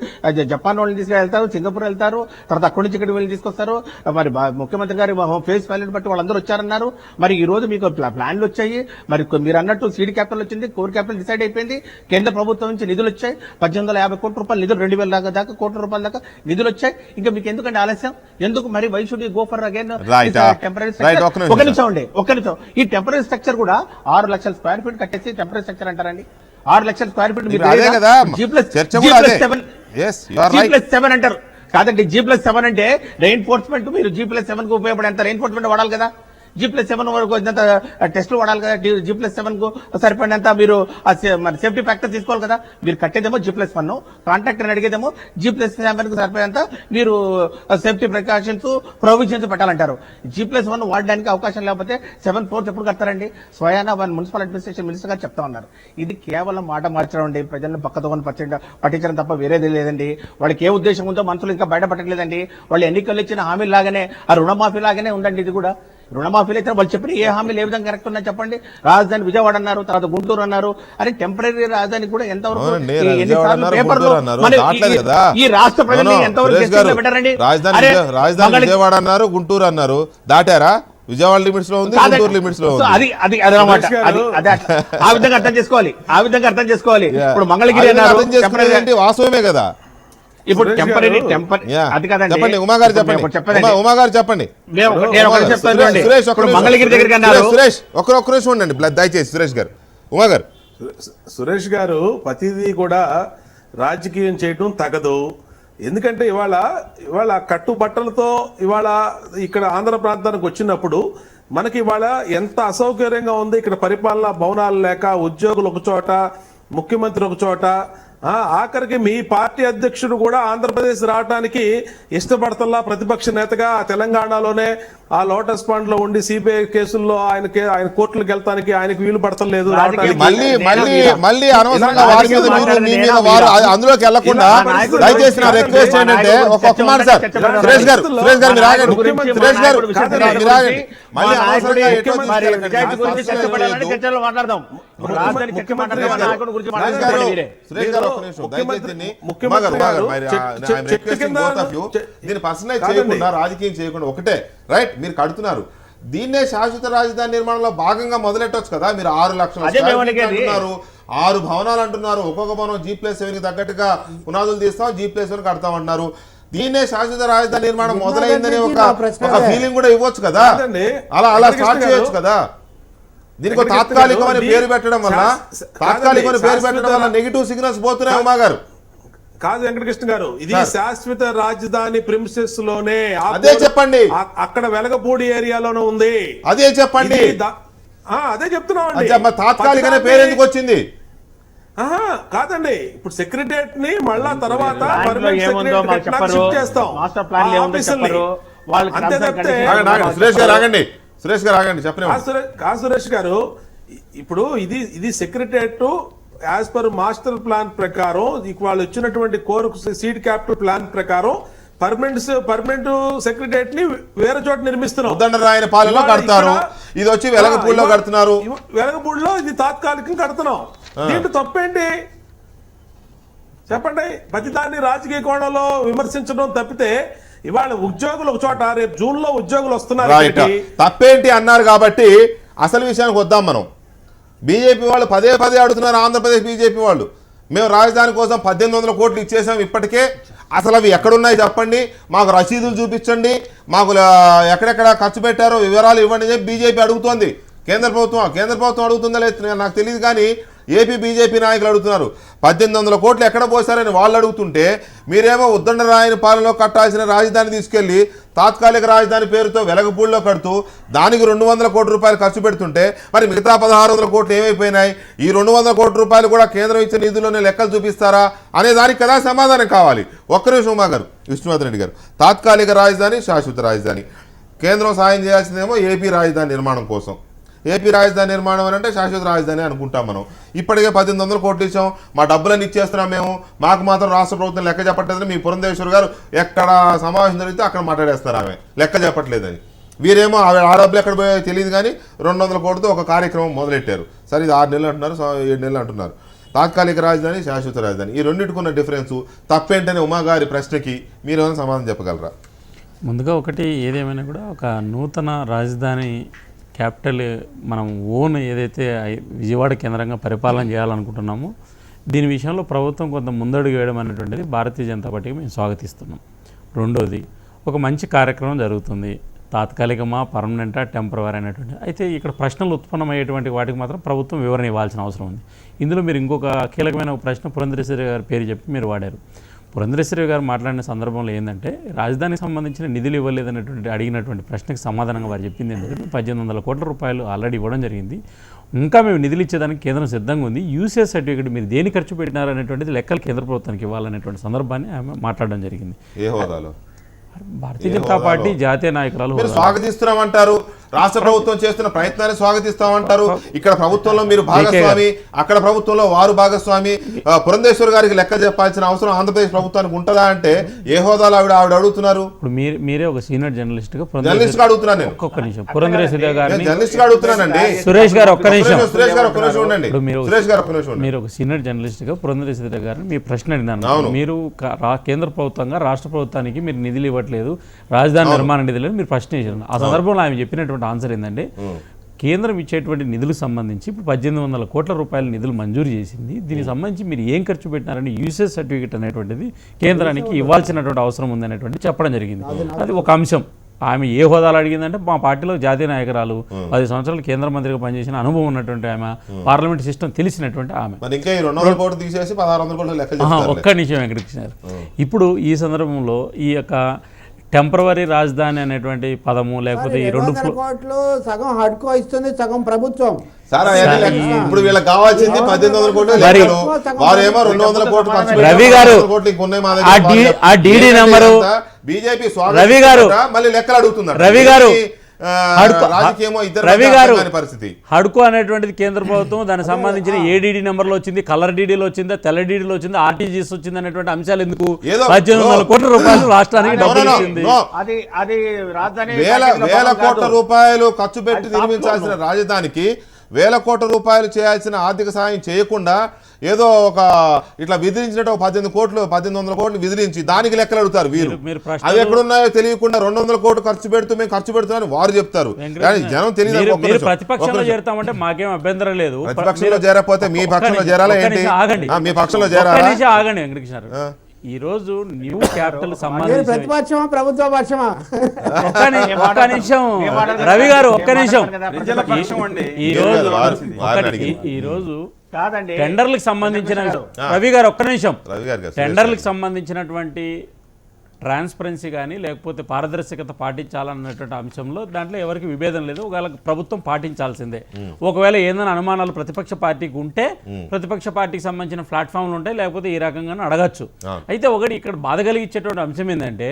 జపాన్ వాళ్ళని తీసుకెళ్తారు, సింగపూర్ వెళ్తారు, తర్వాత అక్కడి నుంచి ఇక్కడికి వెళ్ళి తీసుకొస్తారు. మరి ముఖ్యమంత్రి గారి ఫేస్ వాల్యూని బట్టి వాళ్ళందరూ వచ్చారన్నారు. మరి ఈ రోజు మీకు ప్లాన్లు వచ్చాయి, మరి మీరు అన్నట్టు సీడ్ క్యాపిటల్ వచ్చింది, కోర్ క్యాపిటల్ డిసైడ్ అయిపోయింది, కేంద్ర ప్రభుత్వం నుంచి నిధులు వచ్చాయి, 1850 కోట్ల రూపాయలు నిధులు, 2000 దాకా కోట్ల రూపాయల దాకా నిధులు వచ్చాయి. ఇంకా మీకు ఎందుకంటే ఆలస్యం? ఎందుకు మరి why should you go for again temporary structure? ఒక నిమిషం, ఈ టెంపరీ స్ట్రక్చర్ కూడా 6 లక్షల స్క్వేర్ ఫీట్ కట్టేసి టెంపరీ స్ట్రక్చర్ అంటారండి. 6 లక్షల స్క్వేర్ ఫీట్ G+7 అంటారు. కాదండి, G+7 అంటే రెయిన్ఫోర్స్మెంట్, మీరు G+7 కు ఉపయోగపడేంత రెయిన్ఫోర్స్మెంట్ వాడాలి కదా, G+7 వరకు వచ్చినంత టెస్టులు వాడాలి కదా, G+7 కు సరిపడినంత మీరు మరి సేఫ్టీ ఫ్యాక్టర్ తీసుకోవాలి కదా. మీరు కట్టేదేమో G+1, కాంట్రాక్టర్ అడిగేదేమో G+7 కు సరిపడేంత మీరు సేఫ్టీ ప్రికాషన్స్ ప్రొవిజన్స్ పెట్టాలంటారు. G+1 వాడడానికి అవకాశం లేకపోతే 7 floors ఎప్పుడు కడతారండి? స్వయానా మున్సిపల్ అడ్మినిస్ట్రేషన్ మినిస్టర్ గారు చెప్తా ఉన్నారు. ఇది కేవలం మాట మార్చడం అండి, ప్రజలను పక్కతో పట్టించడం తప్ప వేరేది లేదండి. వాళ్ళకి ఏ ఉద్దేశం ఉందో మనసులు ఇంకా బయటపడట్లేదండి. వాళ్ళు ఎన్నికలు ఇచ్చిన హామీలు లాగానే, ఆ రుణమాఫీ లాగానే ఉందండి ఇది కూడా. రుణమాఫీలు అయితే వాళ్ళు చెప్పిన ఏ హామీలు ఏ విధంగా కరెక్ట్ ఉన్నాయి చెప్పండి. రాజధాని విజయవాడ అన్నారు, తర్వాత గుంటూరు అన్నారు. అని టెంపరీ రాజధాని కూడా ఎంతవరకు పేపర్లో ఈ రాష్ట్ర ప్రజలు ఎంతవరకు పెట్టారండి? రాజధాని విజయవాడ అన్నారు, గుంటూరు అన్నారు, దాటారా? విజయవాడ లిమిట్స్ లో ఉంది, గుంటూరు లిమిట్స్ లో ఉంది. అది అదనమాట. ఆ విధంగా అర్థం చేసుకోవాలి, ఆ విధంగా అర్థం చేసుకోవాలి. ఇప్పుడు మంగళగిరి అన్నారు, వాస్తవమే కదా. ఇప్పుడు టెంపరీ అది కదండి. చెప్పండి ఉమాగారు, చెప్పండి ఉమాగారు, చెప్పండి. సురేష్ మంగళగిరి దగ్గరికి అన్నారు. సురేష్ ఒక్క నిమిషం ఉండండి దయచేసి. సురేష్ గారు, ఉమాగారు. సురేష్ గారు ప్రతిదీ కూడా రాజకీయం చేయటం తగదు. ఎందుకంటే ఇవాళ కట్టుబట్టలతో ఇవాళ ఇక్కడ ఆంధ్ర ప్రాంతానికి వచ్చినప్పుడు మనకి ఇవాళ ఎంత అసౌకర్యంగా ఉంది. ఇక్కడ పరిపాలన భవనాలు లేక, ఉద్యోగులు ఒక చోట, ముఖ్యమంత్రి ఒక చోట, ఆఖరికి మీ పార్టీ అధ్యక్షుడు కూడా ఆంధ్రప్రదేశ్ రావడానికి ఇష్టపడతల్లా. ప్రతిపక్ష నేతగా తెలంగాణలోనే ఆ లోటస్ పాండ్ లో ఉండి సిబిఐ కేసుల్లో ఆయన కోర్టులకు వెళ్తానికి ఆయనకు వీలు పడతలేదు. మళ్ళీ అనవసరంగా వారి మీద మీ మీద వారు అందులోకి వెళ్లకుండా దయచేసి నా రిక్వెస్ట్ ఏంటంటే ఒక్క మాట సార్. సురేష్ గారు మీరు ఆగండి. సురేష్ గారు మీరు ఆగండి. మళ్ళీ అనవసరంగా సురేష్ గారు ఒక్క నిమిషం దయచేసి దీన్ని పర్సనలైజ్ చేయకుండా, రాజకీయం చేయకుండా ఒకటే రైట్ మీరు కడుతున్నారు. దీన్నే శాశ్వత రాజధాని నిర్మాణంలో భాగంగా మొదలెట్టొచ్చు కదా. మీరు 6 లక్షల అంటున్నారు, 6 భవనాలు అంటున్నారు, ఒక్కొక్క భవనం G+7 కి తగ్గట్టుగా పునాదులు తీస్తాం, G+1 కడతాం అంటున్నారు. దీన్నే శాశ్వత రాజధాని నిర్మాణం మొదలైందని ఒక ఫీలింగ్ కూడా ఇవ్వచ్చు కదా. అలా స్టార్ట్ చేయొచ్చు కదా. దీనికి తాత్కాలికమైన పేరు పెట్టడం వల్ల నెగిటివ్ సిగ్నల్స్ పోతున్నాయి ఉమా గారు. కాదు వెంకటకృష్ణ గారు, ఇది శాశ్వత రాజధాని ప్రిమిసెస్ లోనే. అదే చెప్పండి, అక్కడ వెలగపూడి ఏరియాలోనే ఉంది. అదే చెప్పండి, అదే చెప్తున్నాం. తాత్కాలికమైన పేరు ఎందుకు వచ్చింది? కాదండి, ఇప్పుడు సెక్రటరియట్ ని మళ్ళా తర్వాత సురేష్ గారు ఆగండి చెప్పండి. సురేష్ గారు, ఇప్పుడు ఇది secretariat as per master plan ప్రకారం వాళ్ళు ఇచ్చినటువంటి కోర్ సీడ్ క్యాపిటల్ ప్లాన్ ప్రకారం పర్మనెంట్ సెక్రటరియట్ ని వేరే చోట నిర్మిస్తున్నారు. ఉద్దండరాయన పాలెంలో కడతారు, ఇది వచ్చి వెలగపూడిలో కడుతున్నారు. వెలగపూడిలో ఇది తాత్కాలికంగా కడుతున్నాం. దీంట్లో తప్పేంటి చెప్పండి? ప్రతిదాన్ని రాజకీయ కోణంలో విమర్శించడం తప్పితే ఇవాళ ఉద్యోగులు ఒక చోట, రేపు జూన్ లో ఉద్యోగులు వస్తున్నారు. తప్పేంటి అన్నారు కాబట్టి అసలు విషయానికి వద్దాం. మనం బీజేపీ వాళ్ళు పదే అడుగుతున్నారు, ఆంధ్రప్రదేశ్ బీజేపీ వాళ్ళు, మేము రాజధాని కోసం 1800 కోట్లు ఇచ్చేసాం ఇప్పటికే, అసలు అవి ఎక్కడున్నాయి చెప్పండి, మాకు రసీదులు చూపించండి, మాకు ఎక్కడెక్కడ ఖర్చు పెట్టారో వివరాలు ఇవ్వండి చెప్పి బీజేపీ అడుగుతోంది. కేంద్ర ప్రభుత్వం అడుగుతుందా లేదు నాకు తెలియదు, కానీ ఏపీ బీజేపీ నాయకులు అడుగుతున్నారు. 1800 కోట్లు ఎక్కడ పోసారని వాళ్ళు అడుగుతుంటే మీరేమో ఉద్దండరాయని పాలనలో కట్టాల్సిన రాజధాని తీసుకెళ్లి తాత్కాలిక రాజధాని పేరుతో వెలగపూడిలో కడుతూ దానికి 200 కోట్ల రూపాయలు ఖర్చు పెడుతుంటే మరి మిగతా 1600 కోట్లు ఏమైపోయినాయి? ఈ 200 కోట్ల రూపాయలు కూడా కేంద్రం ఇచ్చిన నిధుల్లోనే లెక్కలు చూపిస్తారా అనే దానికి కదా సమాధానం కావాలి. ఒక్క నిమిషం ఉమా గారు, విష్ణువర్ధన్ రెడ్డి గారు, తాత్కాలిక రాజధాని, శాశ్వత రాజధాని, కేంద్రం సాయం చేయాల్సిందేమో ఏపీ రాజధాని నిర్మాణం కోసం. ఏపీ రాజధాని నిర్మాణం అని అంటే శాశ్వత రాజధాని అనుకుంటాం మనం. ఇప్పటికే 1800 కోట్లు ఇచ్చాం, మా డబ్బులన్నీ ఇచ్చేస్తున్నాం మేము, మాకు మాత్రం రాష్ట్ర ప్రభుత్వం లెక్క చెప్పట్లేదని మీ పురంధేశ్వర్ గారు ఎక్కడ సమావేశం జరిగితే అక్కడ మాట్లాడేస్తారు, ఆమె లెక్క చెప్పట్లేదని. వీరేమో ఆ డబ్బులు ఎక్కడ పోయో తెలియదు కానీ 200 కోట్లతో ఒక కార్యక్రమం మొదలెట్టారు. సరే ఇది 6 నెలలు అంటున్నారు, 7 నెలలు అంటున్నారు. తాత్కాలిక రాజధాని, శాశ్వత రాజధాని, ఈ రెండింటికున్న డిఫరెన్స్ తప్పేంటనే ఉమా గారి ప్రశ్నకి మీరు ఏమైనా సమాధానం చెప్పగలరా? ముందుగా ఒకటి, ఏదేమైనా కూడా ఒక నూతన రాజధాని క్యాపిటల్ మనం ఓన్ ఏదైతే విజయవాడ కేంద్రంగా పరిపాలన చేయాలనుకుంటున్నామో దీని విషయంలో ప్రభుత్వం కొంత ముందడుగు వేయడం అనేటువంటిది భారతీయ జనతా పార్టీకి మేము స్వాగతిస్తున్నాం. రెండోది, ఒక మంచి కార్యక్రమం జరుగుతుంది, తాత్కాలికమా పర్మనెంటా టెంపరవరీ అనేటువంటి. అయితే ఇక్కడ ప్రశ్నలు ఉత్పన్నమయ్యేటువంటి వాటికి మాత్రం ప్రభుత్వం వివరణ ఇవ్వాల్సిన అవసరం ఉంది. ఇందులో మీరు ఇంకొక కీలకమైన ప్రశ్న పురంధరేశ్వరి గారి పేరు చెప్పి మీరు వాడారు. పురంధరేశ్వరి గారు మాట్లాడిన సందర్భంలో ఏంటంటే రాజధానికి సంబంధించిన నిధులు ఇవ్వలేదనేటువంటి అడిగినటువంటి ప్రశ్నకు సమాధానంగా వారు చెప్పింది ఏంటంటే 1800 కోట్ల రూపాయలు ఆల్రెడీ ఇవ్వడం జరిగింది, ఇంకా మేము నిధులు ఇచ్చేదానికి కేంద్రం సిద్ధంగా ఉంది, యూసీఎస్ సర్టిఫికేట్ మీరు దేని ఖర్చు పెట్టినారు అనేటువంటిది లెక్కలు కేంద్ర ప్రభుత్వానికి ఇవ్వాలనేటువంటి సందర్భాన్ని ఆమె మాట్లాడడం జరిగింది. ఏ హోదాలో? భారతీయ జనతా పార్టీ జాతీయ నాయకురాలు మీరు స్వాగతిస్తున్నామంటారు, రాష్ట్ర ప్రభుత్వం చేస్తున్న ప్రయత్నాన్ని స్వాగతిస్తామంటారు, ఇక్కడ ప్రభుత్వంలో మీరు భాగస్వామి, అక్కడ ప్రభుత్వంలో వారు భాగస్వామి, పురంధేశ్వర్ గారికి లెక్క చెప్పాల్సిన అవసరం ఆంధ్రప్రదేశ్ ప్రభుత్వానికి ఉంటుందా అంటే ఏ హోదాలో ఆవిడ అడుగుతున్నారు? ఇప్పుడు మీరే ఒక సీనియర్ జర్నలిస్ట్ గా జర్నలిస్ట్ గా అడుగుతున్నాను నేను. ఒక్క నిమిషం పురంధరేశ్వరి గారిని జర్నలిస్ట్ గా అడుగుతున్నానండి. సురేష్ గారు ఒక్క నిమిషం. సురేష్ గారు ఒక్క నిమిషం ఉండండి. సురేష్ గారు ఒక్క నిమిషం ఉండండి. మీరు ఒక సీనియర్ జర్నలిస్ట్ గా పురంధరేశ్వరి గారిని మీ ప్రశ్న అడిగినాను. మీరు కేంద్ర ప్రభుత్వంగా రాష్ట్ర ప్రభుత్వానికి మీరు నిధులు ఇవ్వట్లేదు, రాజధాని నిర్మాణ నిధులు మీరు ప్రశ్న చేశారు. ఆ సందర్భంలో ఆమె చెప్పినటువంటి ఆన్సర్ ఏంటంటే కేంద్రం ఇచ్చేటువంటి నిధులకు సంబంధించి ఇప్పుడు 1800 కోట్ల రూపాయల నిధులు మంజూరు చేసింది, దీనికి సంబంధించి మీరు ఏం ఖర్చు పెట్టినారని యూసీఎస్ సర్టిఫికేట్ అనేటువంటిది కేంద్రానికి ఇవ్వాల్సినటువంటి అవసరం ఉంది అనేటువంటి చెప్పడం జరిగింది. అది ఒక అంశం. ఆమె ఏ హోదాలు అడిగిందంటే మా పార్టీలో జాతీయ నాయకురాలు, 10 సంవత్సరాలు కేంద్ర మంత్రిగా పనిచేసిన అనుభవం ఉన్నటువంటి ఆమె, పార్లమెంట్ సిస్టమ్ తెలిసినటువంటి ఆమె. ఒక్క నిమిషం వెంకటకృష్ణ గారు, ఇప్పుడు ఈ సందర్భంలో ఈ యొక్క టెంపరవరీ రాజధాని అనేటువంటి పదము లేకపోతే ఈ 2 కోట్లు సగం హడ్కో ఇస్తుంది, సగం ప్రభుత్వం. ఇప్పుడు వీళ్ళకి కావాల్సింది 1800 కోట్లు, వారేమో 200 కోట్లు. రవి గారు ఆ డీడీ నెంబరు బీజేపీ రవి గారు మళ్ళీ లెక్కలు అడుగుతున్నారు. రవి గారు రవి గారు పరిస్థితి హడ్కో అనేటువంటిది కేంద్ర ప్రభుత్వం, దానికి సంబంధించిన ఏడీడీ నెంబర్లో వచ్చింది, కలర్ డీడీలో వచ్చిందా, తెల్ల డీడీలో వచ్చింది, ఆర్టీజీఎస్ వచ్చింది అనేటువంటి అంశాలు ఎందుకు? 1800 కోట్ల రూపాయలు రాష్ట్రానికి డబ్బులు ఇచ్చింది. వేల కోట్ల రూపాయలు ఖర్చు పెట్టి నిర్మించాల్సిన రాజధానికి 1000 కోట్ల రూపాయలు చేయాల్సిన ఆర్థిక సాయం చేయకుండా ఏదో ఒక ఇట్లా విధించినట్టు 1800 కోట్లు విధించి దానికి లెక్కలు అడుగుతారు వీరు. అవి ఎక్కడున్నాయో తెలియకుండా 200 కోట్లు ఖర్చు పెడుతూ మేము ఖర్చు పెడుతున్నామని వారు చెప్తారు. జనం తెలియదు. ప్రతిపక్షంలో చేరుతామంటే మాకేం అభ్యంతరం లేదు. ప్రతిపక్షంలో చేరకపోతే మీ పక్షంలో చేరాలా ఏంటి? మీ పక్షంలో చేరాలా? ఆగండి వెంకటకృష్ణ, ఈ రోజు న్యూ క్యాపిటల్ సంబంధించి ప్రతిపక్షమా ప్రభుత్వ పక్షమా? ఒక్క నిమిషం రవి గారు, ఒక్క నిమిషం. ఈ రోజు టెండర్లకు సంబంధించిన రవి గారు ఒక్క నిమిషం, టెండర్లకు సంబంధించినటువంటి ట్రాన్స్పరెన్సీ కానీ లేకపోతే పారదర్శకత పాటించాలన్నటువంటి అంశంలో దాంట్లో ఎవరికి విభేదం లేదు. ఒకవేళ ప్రభుత్వం పాటించాల్సిందే. ఒకవేళ ఏదైనా అనుమానాలు ప్రతిపక్ష పార్టీకి ఉంటే ప్రతిపక్ష పార్టీకి సంబంధించిన ప్లాట్ఫామ్లు ఉంటాయి, లేకపోతే ఈ రకంగా అడగచ్చు. అయితే ఒకటి ఇక్కడ బాధ కలిగించేటువంటి అంశం ఏంటంటే,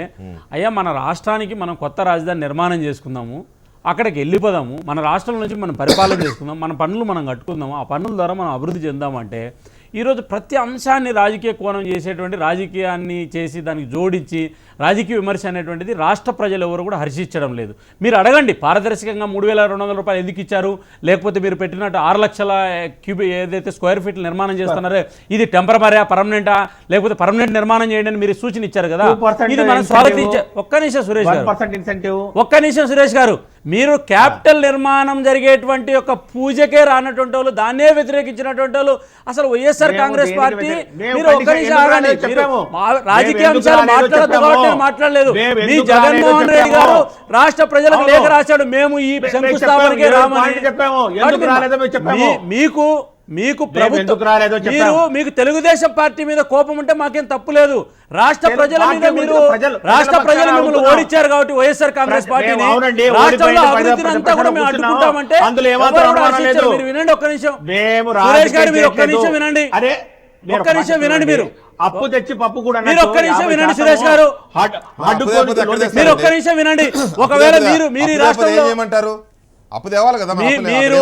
అయ్యా మన రాష్ట్రానికి మనం కొత్త రాజధాని నిర్మాణం చేసుకుందాము, అక్కడికి వెళ్ళిపోదాము, మన రాష్ట్రం నుంచి మనం పరిపాలన చేసుకుందాం, మన పన్నులు మనం కట్టుకుందాము, ఆ పన్నుల ద్వారా మనం అభివృద్ధి చెందామంటే ఈరోజు ప్రతి అంశాన్ని రాజకీయ కోణం చేసేటువంటి, రాజకీయాన్ని చేసి దానికి జోడించి రాజకీయ విమర్శ అనేటువంటిది రాష్ట్ర ప్రజలు ఎవరు కూడా హర్షించడం లేదు. మీరు అడగండి, పారదర్శకంగా 3200 రూపాయలు ఎందుకు ఇచ్చారు, లేకపోతే మీరు పెట్టినట్టు 6 లక్షల ఏదైతే స్క్వేర్ ఫీట్లు నిర్మాణం చేస్తున్నారో ఇది టెంపరవరీయా పర్మనెంటా, లేకపోతే పర్మనెంట్ నిర్మాణం చేయండి అని మీరు సూచన ఇచ్చారు కదా, ఇది మనం స్వాగతించారు. ఒక్క నిమిషం సురేష్ గారు, ఒక్క నిమిషం సురేష్ గారు, మీరు క్యాపిటల్ నిర్మాణం జరిగేటువంటి ఒక పూజకే రానటువంటి వాళ్ళు, దాన్నే వ్యతిరేకించినటువంటి వాళ్ళు, అసలు వైఎస్ఆర్ కాంగ్రెస్ పార్టీ, మీరు ఒక్క నిమిషం ఆగండి, రాజకీయ అంశాలు మాట్లాడద్దు కాబట్టి మాట్లాడలేదు. మీ జగన్మోహన్ రెడ్డి గారు రాష్ట్ర ప్రజలకు లేఖ రాశాడు, మేము ఈ శంకుస్థాపనకే రామని. మీకు మీకు తెలుగుదేశం పార్టీ మీద కోపం ఉంటే మాకేం తప్పు లేదు. రాష్ట్ర ప్రజల మీద మీరు రాష్ట్ర ప్రజలు మిమ్మల్ని ఓడించారు కాబట్టి వైఎస్ఆర్ కాంగ్రెస్ పార్టీని రాష్ట్రంలో అభివృద్ధిని అంతా కూడా మేము అడ్డుకుంటామంటే మీరు వినండి ఒక్క నిమిషం. సురేష్ గారు మీరు ఒక్క నిమిషం వినండి, ఒక్క నిమిషం వినండి. మీరు అప్పు తెచ్చి పప్పు కూడా మీరు ఒక్క నిమిషం వినండి సురేష్ గారు, మీరు ఒక్క నిమిషం వినండి. ఒకవేళ మీరు రాష్ట్రంలో ఏమంటారు, అప్పు తేవాలి కదా మీరు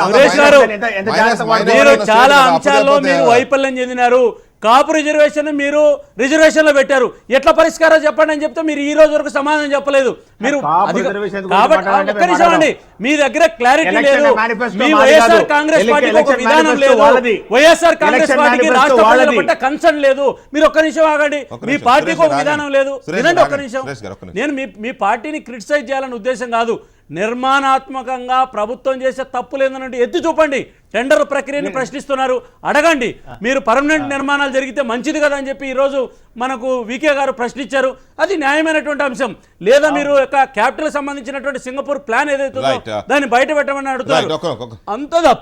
సురేష్ గారు, మీరు చాలా అంశాల్లో మీరు వైఫల్యం చెందినారు. కాపు రిజర్వేషన్ మీరు రిజర్వేషన్ లో పెట్టారు, ఎట్లా పరిష్కారం చెప్పండి అని చెప్తే మీరు ఈ రోజు వరకు సమాధానం చెప్పలేదు. మీరు కాబట్టి ఒక్క నిమిషం అండి, మీ దగ్గర క్లారిటీ లేదు. మీ వైఎస్ఆర్ కాంగ్రెస్ పార్టీకి ఒక విధానం లేదు, వైఎస్ఆర్ కాంగ్రెస్ పార్టీకి రాష్ట్ర ప్రజల పట్ల కన్సర్న్ లేదు. మీరు ఒక్క నిమిషం ఆగండి, మీ పార్టీకి ఒక విధానం లేదు. వినండి ఒక్క నిమిషం, నేను మీ పార్టీని క్రిటిసైజ్ చేయాలనే ఉద్దేశం కాదు. నిర్మాణాత్మకంగా ప్రభుత్వం చేసే తప్పు లేదన్నట్టు ఎత్తి చూపండి. టెండర్ ప్రక్రియని ప్రశ్నిస్తున్నారు, అడగండి. మీరు పర్మనెంట్ నిర్మాణాలు జరిగితే మంచిది కదా అని చెప్పి ఈరోజు మనకు వికే గారు ప్రశ్నించారు, అది న్యాయమైనటువంటి అంశం. లేదా మీరు క్యాపిటల్ సంబంధించినటువంటి సింగపూర్ ప్లాన్ ఏదైతే దాన్ని బయట పెట్టమని అడుగుతారు. అంతదా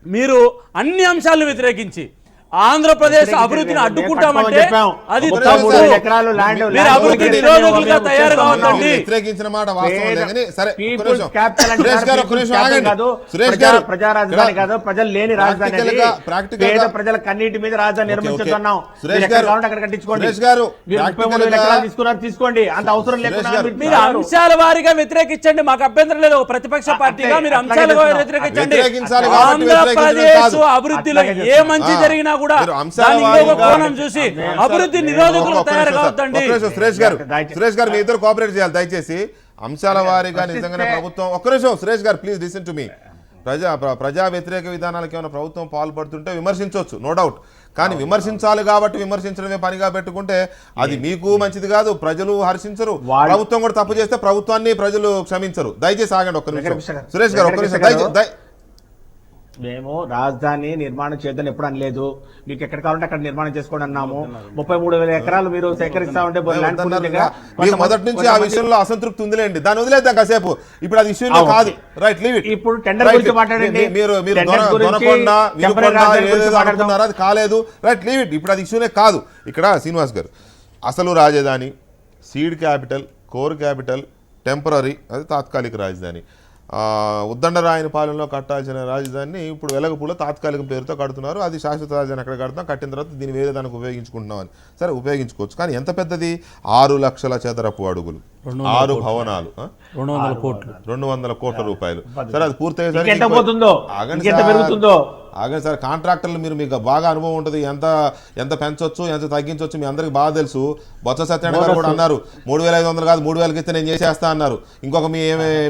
మీరు అన్ని అంశాలను వ్యతిరేకించి ఆంధ్రప్రదేశ్ అభివృద్ధిని అడ్డుకుంటామంటే అది తప్పు. 33 ఎకరాలు ల్యాండ్ మీరు అభివృద్ధి నిరోధకులుగా తయారు కావద్దండి. వ్యతిరేకించిన మాట వాస్తవం లేదని సరే పీపుల్స్ క్యాపిటల్ అంటే సురేష్ గారు ఒక్క నిమిషం ఆగండి. కాదు, సురేష్ గారు ప్రజా రాజధాని కాదు, ప్రజలు లేని రాజధాని అది. ప్రాక్టికల్ పేద గా ప్రజల కన్నీటి మీద రాజధాని నిర్మించుతున్నాం. సురేష్ గారు అక్కడ కట్టించుకోండి. సురేష్ గారు 33 ఎకరాలు తీసుకున్నారు, తీసుకోండి. అంత అవసరం లేకుండా మీరు అంశాల వారీగా వ్యతిరేకించండి, మాకు అభ్యంతరం లేదు. ఒక ప్రతిపక్ష పార్టీగా మీరు అంశాల వారీగా వ్యతిరేకించండి. వ్యతిరేకించాలి కాబట్టి ఆంధ్రప్రదేశ్ అభివృద్ధిలో ఏ మంచి జరిగినా కూడా దాన్ని ఇంకొక కోణం చూసి అభివృద్ధి నిరోధకులు తయారు కావద్దండి. సురేష్ గారు మీ ఇద్దరు కోఆపరేట్ చేయాలి దయచేసి. అంశాల వారీగా నిజంగానే ప్రభుత్వం ఒక్క నిమిషం సురేష్ గారు ప్లీజ్ లిసన్ టు మీ. ప్రజా వ్యతిరేక విధానాలకు ఏమైనా ప్రభుత్వం పాల్పడుతుంటే విమర్శించవచ్చు, నో డౌట్. కానీ విమర్శించాలి కాబట్టి విమర్శించడమే పనిగా పెట్టుకుంటే అది మీకు మంచిది కాదు, ప్రజలు హర్షించరు. ప్రభుత్వం కూడా తప్పు చేస్తే ప్రభుత్వాన్ని ప్రజలు క్షమించరు. దయచేసి ఆగండి ఒక్క నిమిషం సురేష్ గారు, ఒక్క నిమిషం. మేము రాజధాని నిర్మాణం చేద్దాం ఎప్పుడు అనలేదు. మీకు ఎక్కడ కావాలంటే అక్కడ నిర్మాణం చేసుకోండి అన్నాము. 33,000 ఎకరాలు మీరు సేకరిస్తా ఉంటే మీకు మొదటి నుంచి ఆ విషయంలో అసంతృప్తి ఉందిలేండి, దాన్ని వదిలేద్దాం కాసేపు. ఇప్పుడు అది ఇష్యూ కాదు, రైట్, లీవ్ ఇట్. ఇప్పుడు టెండర్ గురించి మాట్లాడండి. మీరు అది కాలేదు, రైట్, లీవ్ ఇట్. ఇప్పుడు అది ఇష్యూనే కాదు. ఇక్కడ శ్రీనివాస్ గారు అసలు రాజధాని, seed capital, core capital, temporary, అది తాత్కాలిక రాజధాని. ఉద్దండరాయని పాలనలో కట్టాల్సిన రాజధానిని ఇప్పుడు వెలగపూడిలో తాత్కాలిక పేరుతో కడుతున్నారు. అది శాశ్వత రాజధాని అక్కడ కడతాం, కట్టిన తర్వాత దీన్ని వేరే దానికి ఉపయోగించుకుంటున్నాం అని. సరే ఉపయోగించుకోవచ్చు, కానీ ఎంత పెద్దది? 6 లక్షల చదరపు అడుగులు, 6 భవనాలు, 200 కోట్ల రూపాయలు. సరే అది పూర్తయ్యేసరికి ఆగండి సార్. కాంట్రాక్టర్లు మీకు బాగా అనుభవం ఉంటుంది, ఎంత పెంచవచ్చు ఎంత తగ్గించవచ్చు మీ అందరికి బాగా తెలుసు. బొత్స సత్యనారాయణ గారు కూడా అన్నారు 3,500 కాదు 3,000కి ఇస్తే నేను చేసేస్తా అన్నారు. ఇంకొక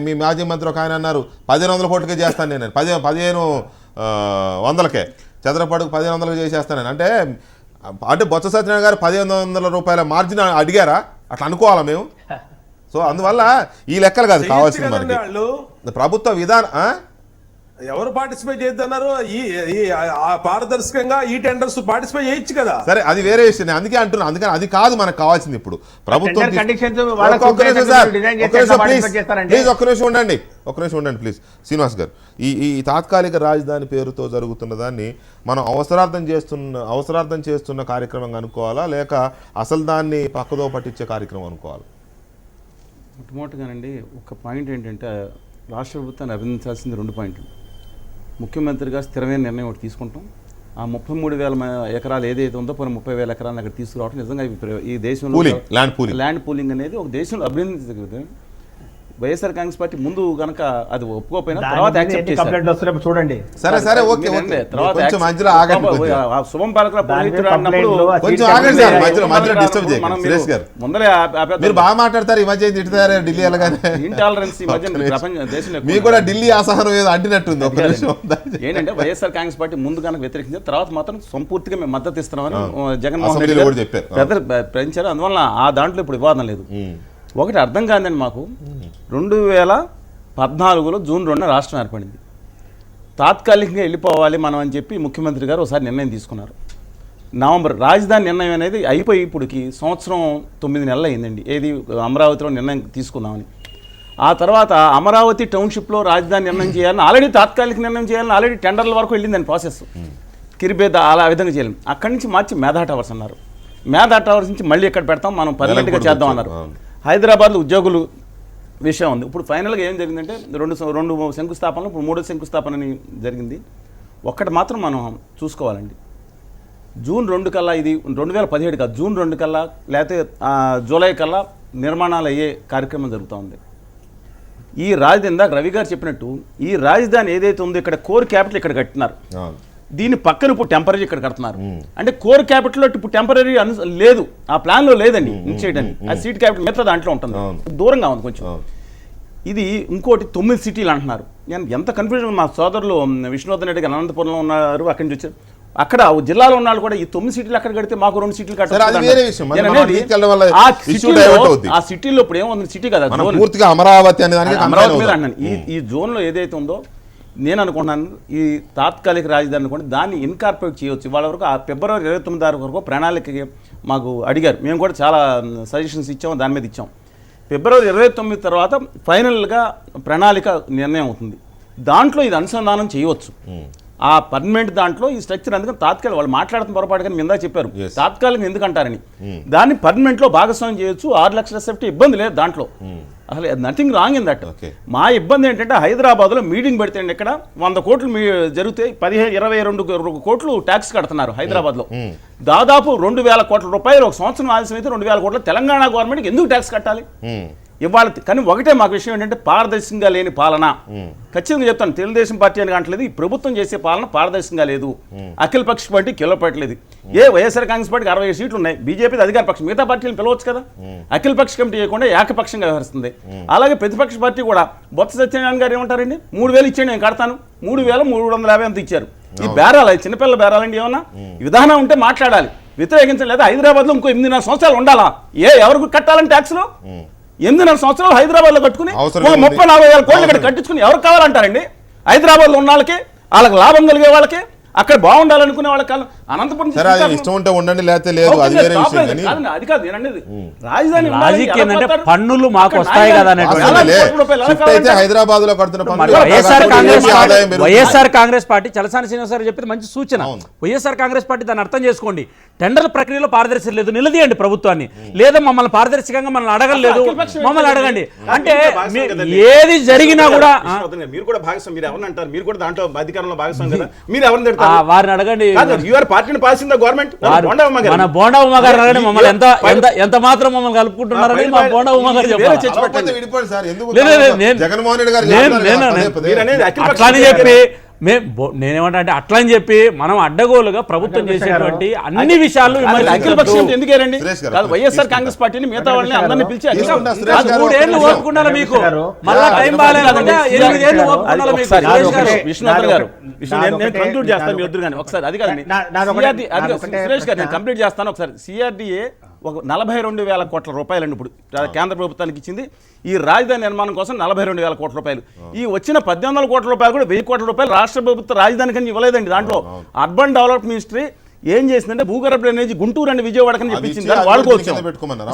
మీ మాజీ మంత్రి ఒక ఆయన అన్నారు 1,500 కోట్లకే చేస్తాను నేను, 1,500కే చదరపడుగు 1,500కి చేసేస్తాను. అంటే బొత్స సత్యనారాయణ గారు 1,500 రూపాయల మార్జిన్ అడిగారా? అట్లా అనుకోవాలా మేము? సో అందువల్ల ఈ లెక్కలు కాదు కావాల్సింది మనకి. ప్రభుత్వ విధానం ఎవరు పార్టిసిపేట్ చేద్దన్నారు? పారదర్శకంగా ఈ టెండర్స్ పార్టిసిపేట్ చేయొచ్చు కదా. సరే అది వేరే విషయం, అందుకే అంటున్నా. అందుకని అది కాదు మనకు కావాల్సింది. ఇప్పుడు ప్రభుత్వం ప్లీజ్ ఒక్క నిమిషం ఉండండి ప్లీజ్. శ్రీనివాస్ గారు, ఈ తాత్కాలిక రాజధాని పేరుతో జరుగుతున్న దాన్ని మనం అవసరార్థం చేస్తున్న కార్యక్రమంగా అనుకోవాలా, లేక అసలు దాన్ని పక్కదో పట్టించే కార్యక్రమం అనుకోవాలి? మొట్టమొదటిగానండి ఒక పాయింట్ ఏంటంటే రాష్ట్ర ప్రభుత్వాన్ని అభినందించాల్సింది 2 పాయింట్లు. ముఖ్యమంత్రిగా స్థిరమైన నిర్ణయం ఒకటి తీసుకుంటాం. ఆ 33,000 ఎకరాలు ఏదైతే ఉందో 30,000 ఎకరాలను అక్కడ తీసుకురావడం నిజంగా ఈ దేశంలో ల్యాండ్ పూలింగ్ అనేది ఒక దేశంలో అభినందించగలదు. వైఎస్ఆర్ కాంగ్రెస్ పార్టీ ముందు కనుక అది ఒప్పుకోకపోయినా తర్వాత యాక్సెప్ట్ చేశారు. చూడండి. సరే సరే ఓకే, తర్వాత కొంచెం మధ్యలో ఆగండి, శుభం పాలకుల కొంచెం ఆగండి సార్, మధ్యలో డిస్టర్బ్ చేయకండి. సురేష్ గారు ముందరే మీరు బాగా మాట్లాడతారు, ఈ మధ్య తిట్టుతారు ఢిల్లీ వెళ్ళగానే. ఇంటాలరెన్స్ ఈ మధ్య ప్రపంచ దేశంలో మీకు కూడా ఢిల్లీ అసహనం ఏదో అంటినట్టుంది. ఒక నిమిషం ఏంటంటే వైఎస్ఆర్ కాంగ్రెస్ పార్టీ ముందు కనుక వ్యతిరేకించారు, తర్వాత మాత్రం సంపూర్తిగా మేము మద్దతు ఇస్తున్నామని జగన్మోహన్ రెడ్డి గారు చెప్పారు, పెంచారు. అందువల్ల ఆ దాంట్లో ఇప్పుడు వివాదం లేదు. ఒకటి అర్థం కాదండి మాకు, 2014లో జూన్ 2న రాష్ట్రం ఏర్పడింది. తాత్కాలికంగా వెళ్ళిపోవాలి మనం అని చెప్పి ముఖ్యమంత్రి గారు ఒకసారి నిర్ణయం తీసుకున్నారు. నవంబర్ రాజధాని నిర్ణయం అనేది అయిపోయి ఇప్పటికి 9 నెలలు అయిందండి. ఏది అమరావతిలో నిర్ణయం తీసుకుందామని. ఆ తర్వాత అమరావతి టౌన్షిప్లో రాజధాని నిర్ణయం చేయాలని ఆల్రెడీ తాత్కాలిక నిర్ణయం చేయాలని ఆల్రెడీ టెండర్ల వరకు వెళ్ళిందని ప్రాసెస్. కిరిబేద అలా విధంగా చేయాలి. అక్కడి నుంచి మార్చి మేధా టవర్స్ అన్నారు. మేధా టవర్స్ నుంచి మళ్ళీ ఎక్కడ పెడతాం మనం పర్మనెంట్గా చేద్దాం అన్నారు. హైదరాబాద్లో ఉద్యోగులు విషయం ఉంది. ఇప్పుడు ఫైనల్గా ఏం జరిగిందంటే రెండు శంకుస్థాపనలు, ఇప్పుడు 3వ శంకుస్థాపన అని జరిగింది. ఒక్కటి మాత్రం మనం చూసుకోవాలండి, జూన్ 2 కల్లా, ఇది 2017 కాదు, జూన్ 2 కల్లా లేకపోతే జూలై కల్లా నిర్మాణాలు అయ్యే కార్యక్రమం జరుగుతూ ఉంది. ఈ రాజధాని ఇందాక రవి గారు చెప్పినట్టు ఈ రాజధాని ఏదైతే ఉందో ఇక్కడ కోర్ క్యాపిటల్ ఇక్కడ కట్టినారు, దీని పక్కన ఇప్పుడు టెంపరీ ఇక్కడ కడుతున్నారు. అంటే కోర్ క్యాపిటల్ ఇప్పుడు టెంపరీ లేదు, ఆ ప్లాన్ లో లేదండి చేయడానికి. ఆ సీట్ క్యాపిటల్ మిగతా దాంట్లో ఉంటుంది, దూరంగా ఉంది కొంచెం. ఇది ఇంకోటి 9 సిటీలు అంటున్నారు. ఎంత కన్ఫ్యూజన్. మా సోదరులు విష్ణువర్ధన్ రెడ్డి గారు అనంతపురంలో ఉన్నారు, అక్కడి నుంచి వచ్చారు. అక్కడ జిల్లాలో ఉన్నాళ్ళు కూడా ఈ 9 సీట్లు అక్కడ కడితే మాకు 2 సీట్లు కట్టాలి. ఆ సిటీలో ఇప్పుడు ఏముంది, సిటీ కదా అమరావతి మీద అన్నాను. ఈ జోన్ లో ఏదైతే ఉందో నేను అనుకుంటున్నాను ఈ తాత్కాలిక రాజధాని కూడా దాన్ని ఇన్కార్పొరేట్ చేయవచ్చు. ఇవాళ వరకు ఆ ఫిబ్రవరి 29 వరకు ప్రణాళిక మాకు అడిగారు, మేము కూడా చాలా సజెషన్స్ ఇచ్చాము, దాని మీద ఇచ్చాం. ఫిబ్రవరి 29 తర్వాత ఫైనల్గా ప్రణాళిక నిర్ణయం అవుతుంది. దాంట్లో ఇది అనుసంధానం చేయవచ్చు. ఆ పర్మనెంట్ దాంట్లో ఈ స్ట్రక్చర్ అందుకని తాత్కాలిక వాళ్ళు మాట్లాడుతున్న పొరపాటు కానీ ఇందా చెప్పారు తాత్కాలికంగా ఎందుకంటారని దాన్ని పర్మనెంట్లో భాగస్వామ్యం చేయొచ్చు 6 లక్షల సేఫ్టీ ఇబ్బంది లేదు దాంట్లో అసలు నథింగ్ రాంగ్ ఇన్ దట్. మా ఇబ్బంది ఏంటంటే హైదరాబాద్లో మీటింగ్ పెడితే ఇక్కడ 100 కోట్లు జరిగితే 22 కోట్లు ట్యాక్స్ కడుతున్నారు హైదరాబాద్లో. దాదాపు 2,000 కోట్ల రూపాయలు ఒక సంవత్సరం ఆలస్యం అయితే 2,000 కోట్ల తెలంగాణ గవర్నమెంట్కి ఎందుకు ట్యాక్స్ కట్టాలి ఇవాళ? కానీ ఒకటే మాకు విషయం ఏంటంటే పారదర్శకంగా లేని పాలన. ఖచ్చితంగా చెప్తాను, తెలుగుదేశం పార్టీ అని అంటలేదు, ఈ ప్రభుత్వం చేసే పాలన పారదర్శకంగా లేదు. అఖిల పక్ష పార్టీ కిలపట్లేదు. వైఎస్ఆర్ కాంగ్రెస్ పార్టీకి 60 సీట్లు ఉన్నాయి, బీజేపీ అధికార పక్షం, మిగతా పార్టీలు పిలవచ్చు కదా. అఖిల పక్ష కమిటీ చేయకుండా ఏకపక్షంగా వ్యవహరిస్తుంది. అలాగే ప్రతిపక్ష పార్టీ కూడా బొత్స సత్యనారాయణ గారు ఏమంటారండి, 3,000 ఇచ్చేయండి నేను కడతాను, 3,350 అంత ఇచ్చారు. ఈ బేరాలు చిన్నపిల్లల బేరాలండి ఏమన్నా విధానం ఉంటే మాట్లాడాలి, వ్యతిరేకించలేదు. హైదరాబాద్లో ఇంకో 8.5 సంవత్సరాలు ఉండాలా? ఎవరికి కట్టాలని ట్యాక్స్లో? 8.5 సంవత్సరాలు హైదరాబాద్ లో కట్టుకుని 30-40 కోట్లు ఇక్కడ కట్టించుకుని ఎవరు కావాలంటారండి? హైదరాబాద్ లో ఉన్న వాళ్ళకి, వాళ్ళకి లాభం కలిగే వాళ్ళకి, అక్కడ బాగుండాలనుకునే వాళ్ళకి. అనంతపురం ఇష్టం ఉంటే ఉండండి, లేకపోతే లేదు, అది వేరే విషయం. కానీ అది కాదు నేను అనేది. రాజధాని పన్నులు మాకు వస్తాయి కదా. హైదరాబాద్ లో కడుతున్న వైఎస్ఆర్ కాంగ్రెస్ పార్టీ చలసాని శ్రీనివాస్ గారు చెప్పేది మంచి సూచన. వైఎస్ఆర్ కాంగ్రెస్ పార్టీ దాన్ని అర్థం చేసుకోండి. టెండర్ల ప్రక్రియలో పారదర్శకత లేదు, నిలదీయండి ప్రభుత్వాన్ని. లేదా మమ్మల్ని పారదర్శకంగా మనల్ని అడగలేదు, మమ్మల్ని అడగండి. అంటే ఏది జరిగినా కూడా మీరు కూడా భాగస్వామి, మీరు ఎవరిని అంటారు? మీరు కూడా దాంట్లో అధికారంలో భాగస్వామి కదా, మీరు ఎవరిని తిడతారు? వారిని అడగండి. మన బోండా ఉమా గారు అడగండి, మమ్మల్ని ఎంత మాత్రం మమ్మల్ని కలుపుకుంటున్నారని మా బోండా ఉమా గారు చెప్పారు. అట్లా అని చెప్పి నేనేమంటా అంటే అట్లా అని చెప్పి మనం అడ్డగోలుగా ప్రభుత్వం చేసేటువంటి అన్ని విషయాలు అఖిల పక్షం ఎందుకేనండి? వైఎస్ఆర్ కాంగ్రెస్ పార్టీని మిగతా వాళ్ళని అందరినీ పిలిచి 3 ఏళ్ళు ఓపుకున్నారా మీకు? మళ్ళా టైం బాగాలేదంటే 8 ఏళ్ళు ఓపుకున్నారా మీకు? విష్ణువర్ధన్ గారు నేను కంక్లూడ్ చేస్తాను మీ వద్దు కానీ ఒకసారి. అది కాదండి సురేష్ గారు, నేను కంప్లీట్ చేస్తాను ఒకసారి. సిఆర్డీఏ ఒక 42,000 కోట్ల రూపాయలండి ఇప్పుడు కేంద్ర ప్రభుత్వానికి ఇచ్చింది ఈ రాజధాని నిర్మాణం కోసం. 42,000 కోట్ల రూపాయలు. ఈ వచ్చిన 1,800 కోట్ల రూపాయలు కూడా 1,000 కోట్ల రూపాయలు రాష్ట్ర ప్రభుత్వ రాజధాని కని ఇవ్వలేదండి. దాంట్లో అర్బన్ డెవలప్మెంట్ మినిస్ట్రీ ఏం చేసిందంటే భూగర్భ డ్రైనేజీ గుంటూరు అండ్ విజయవాడకని చెప్పించింది. వాడుకోవచ్చు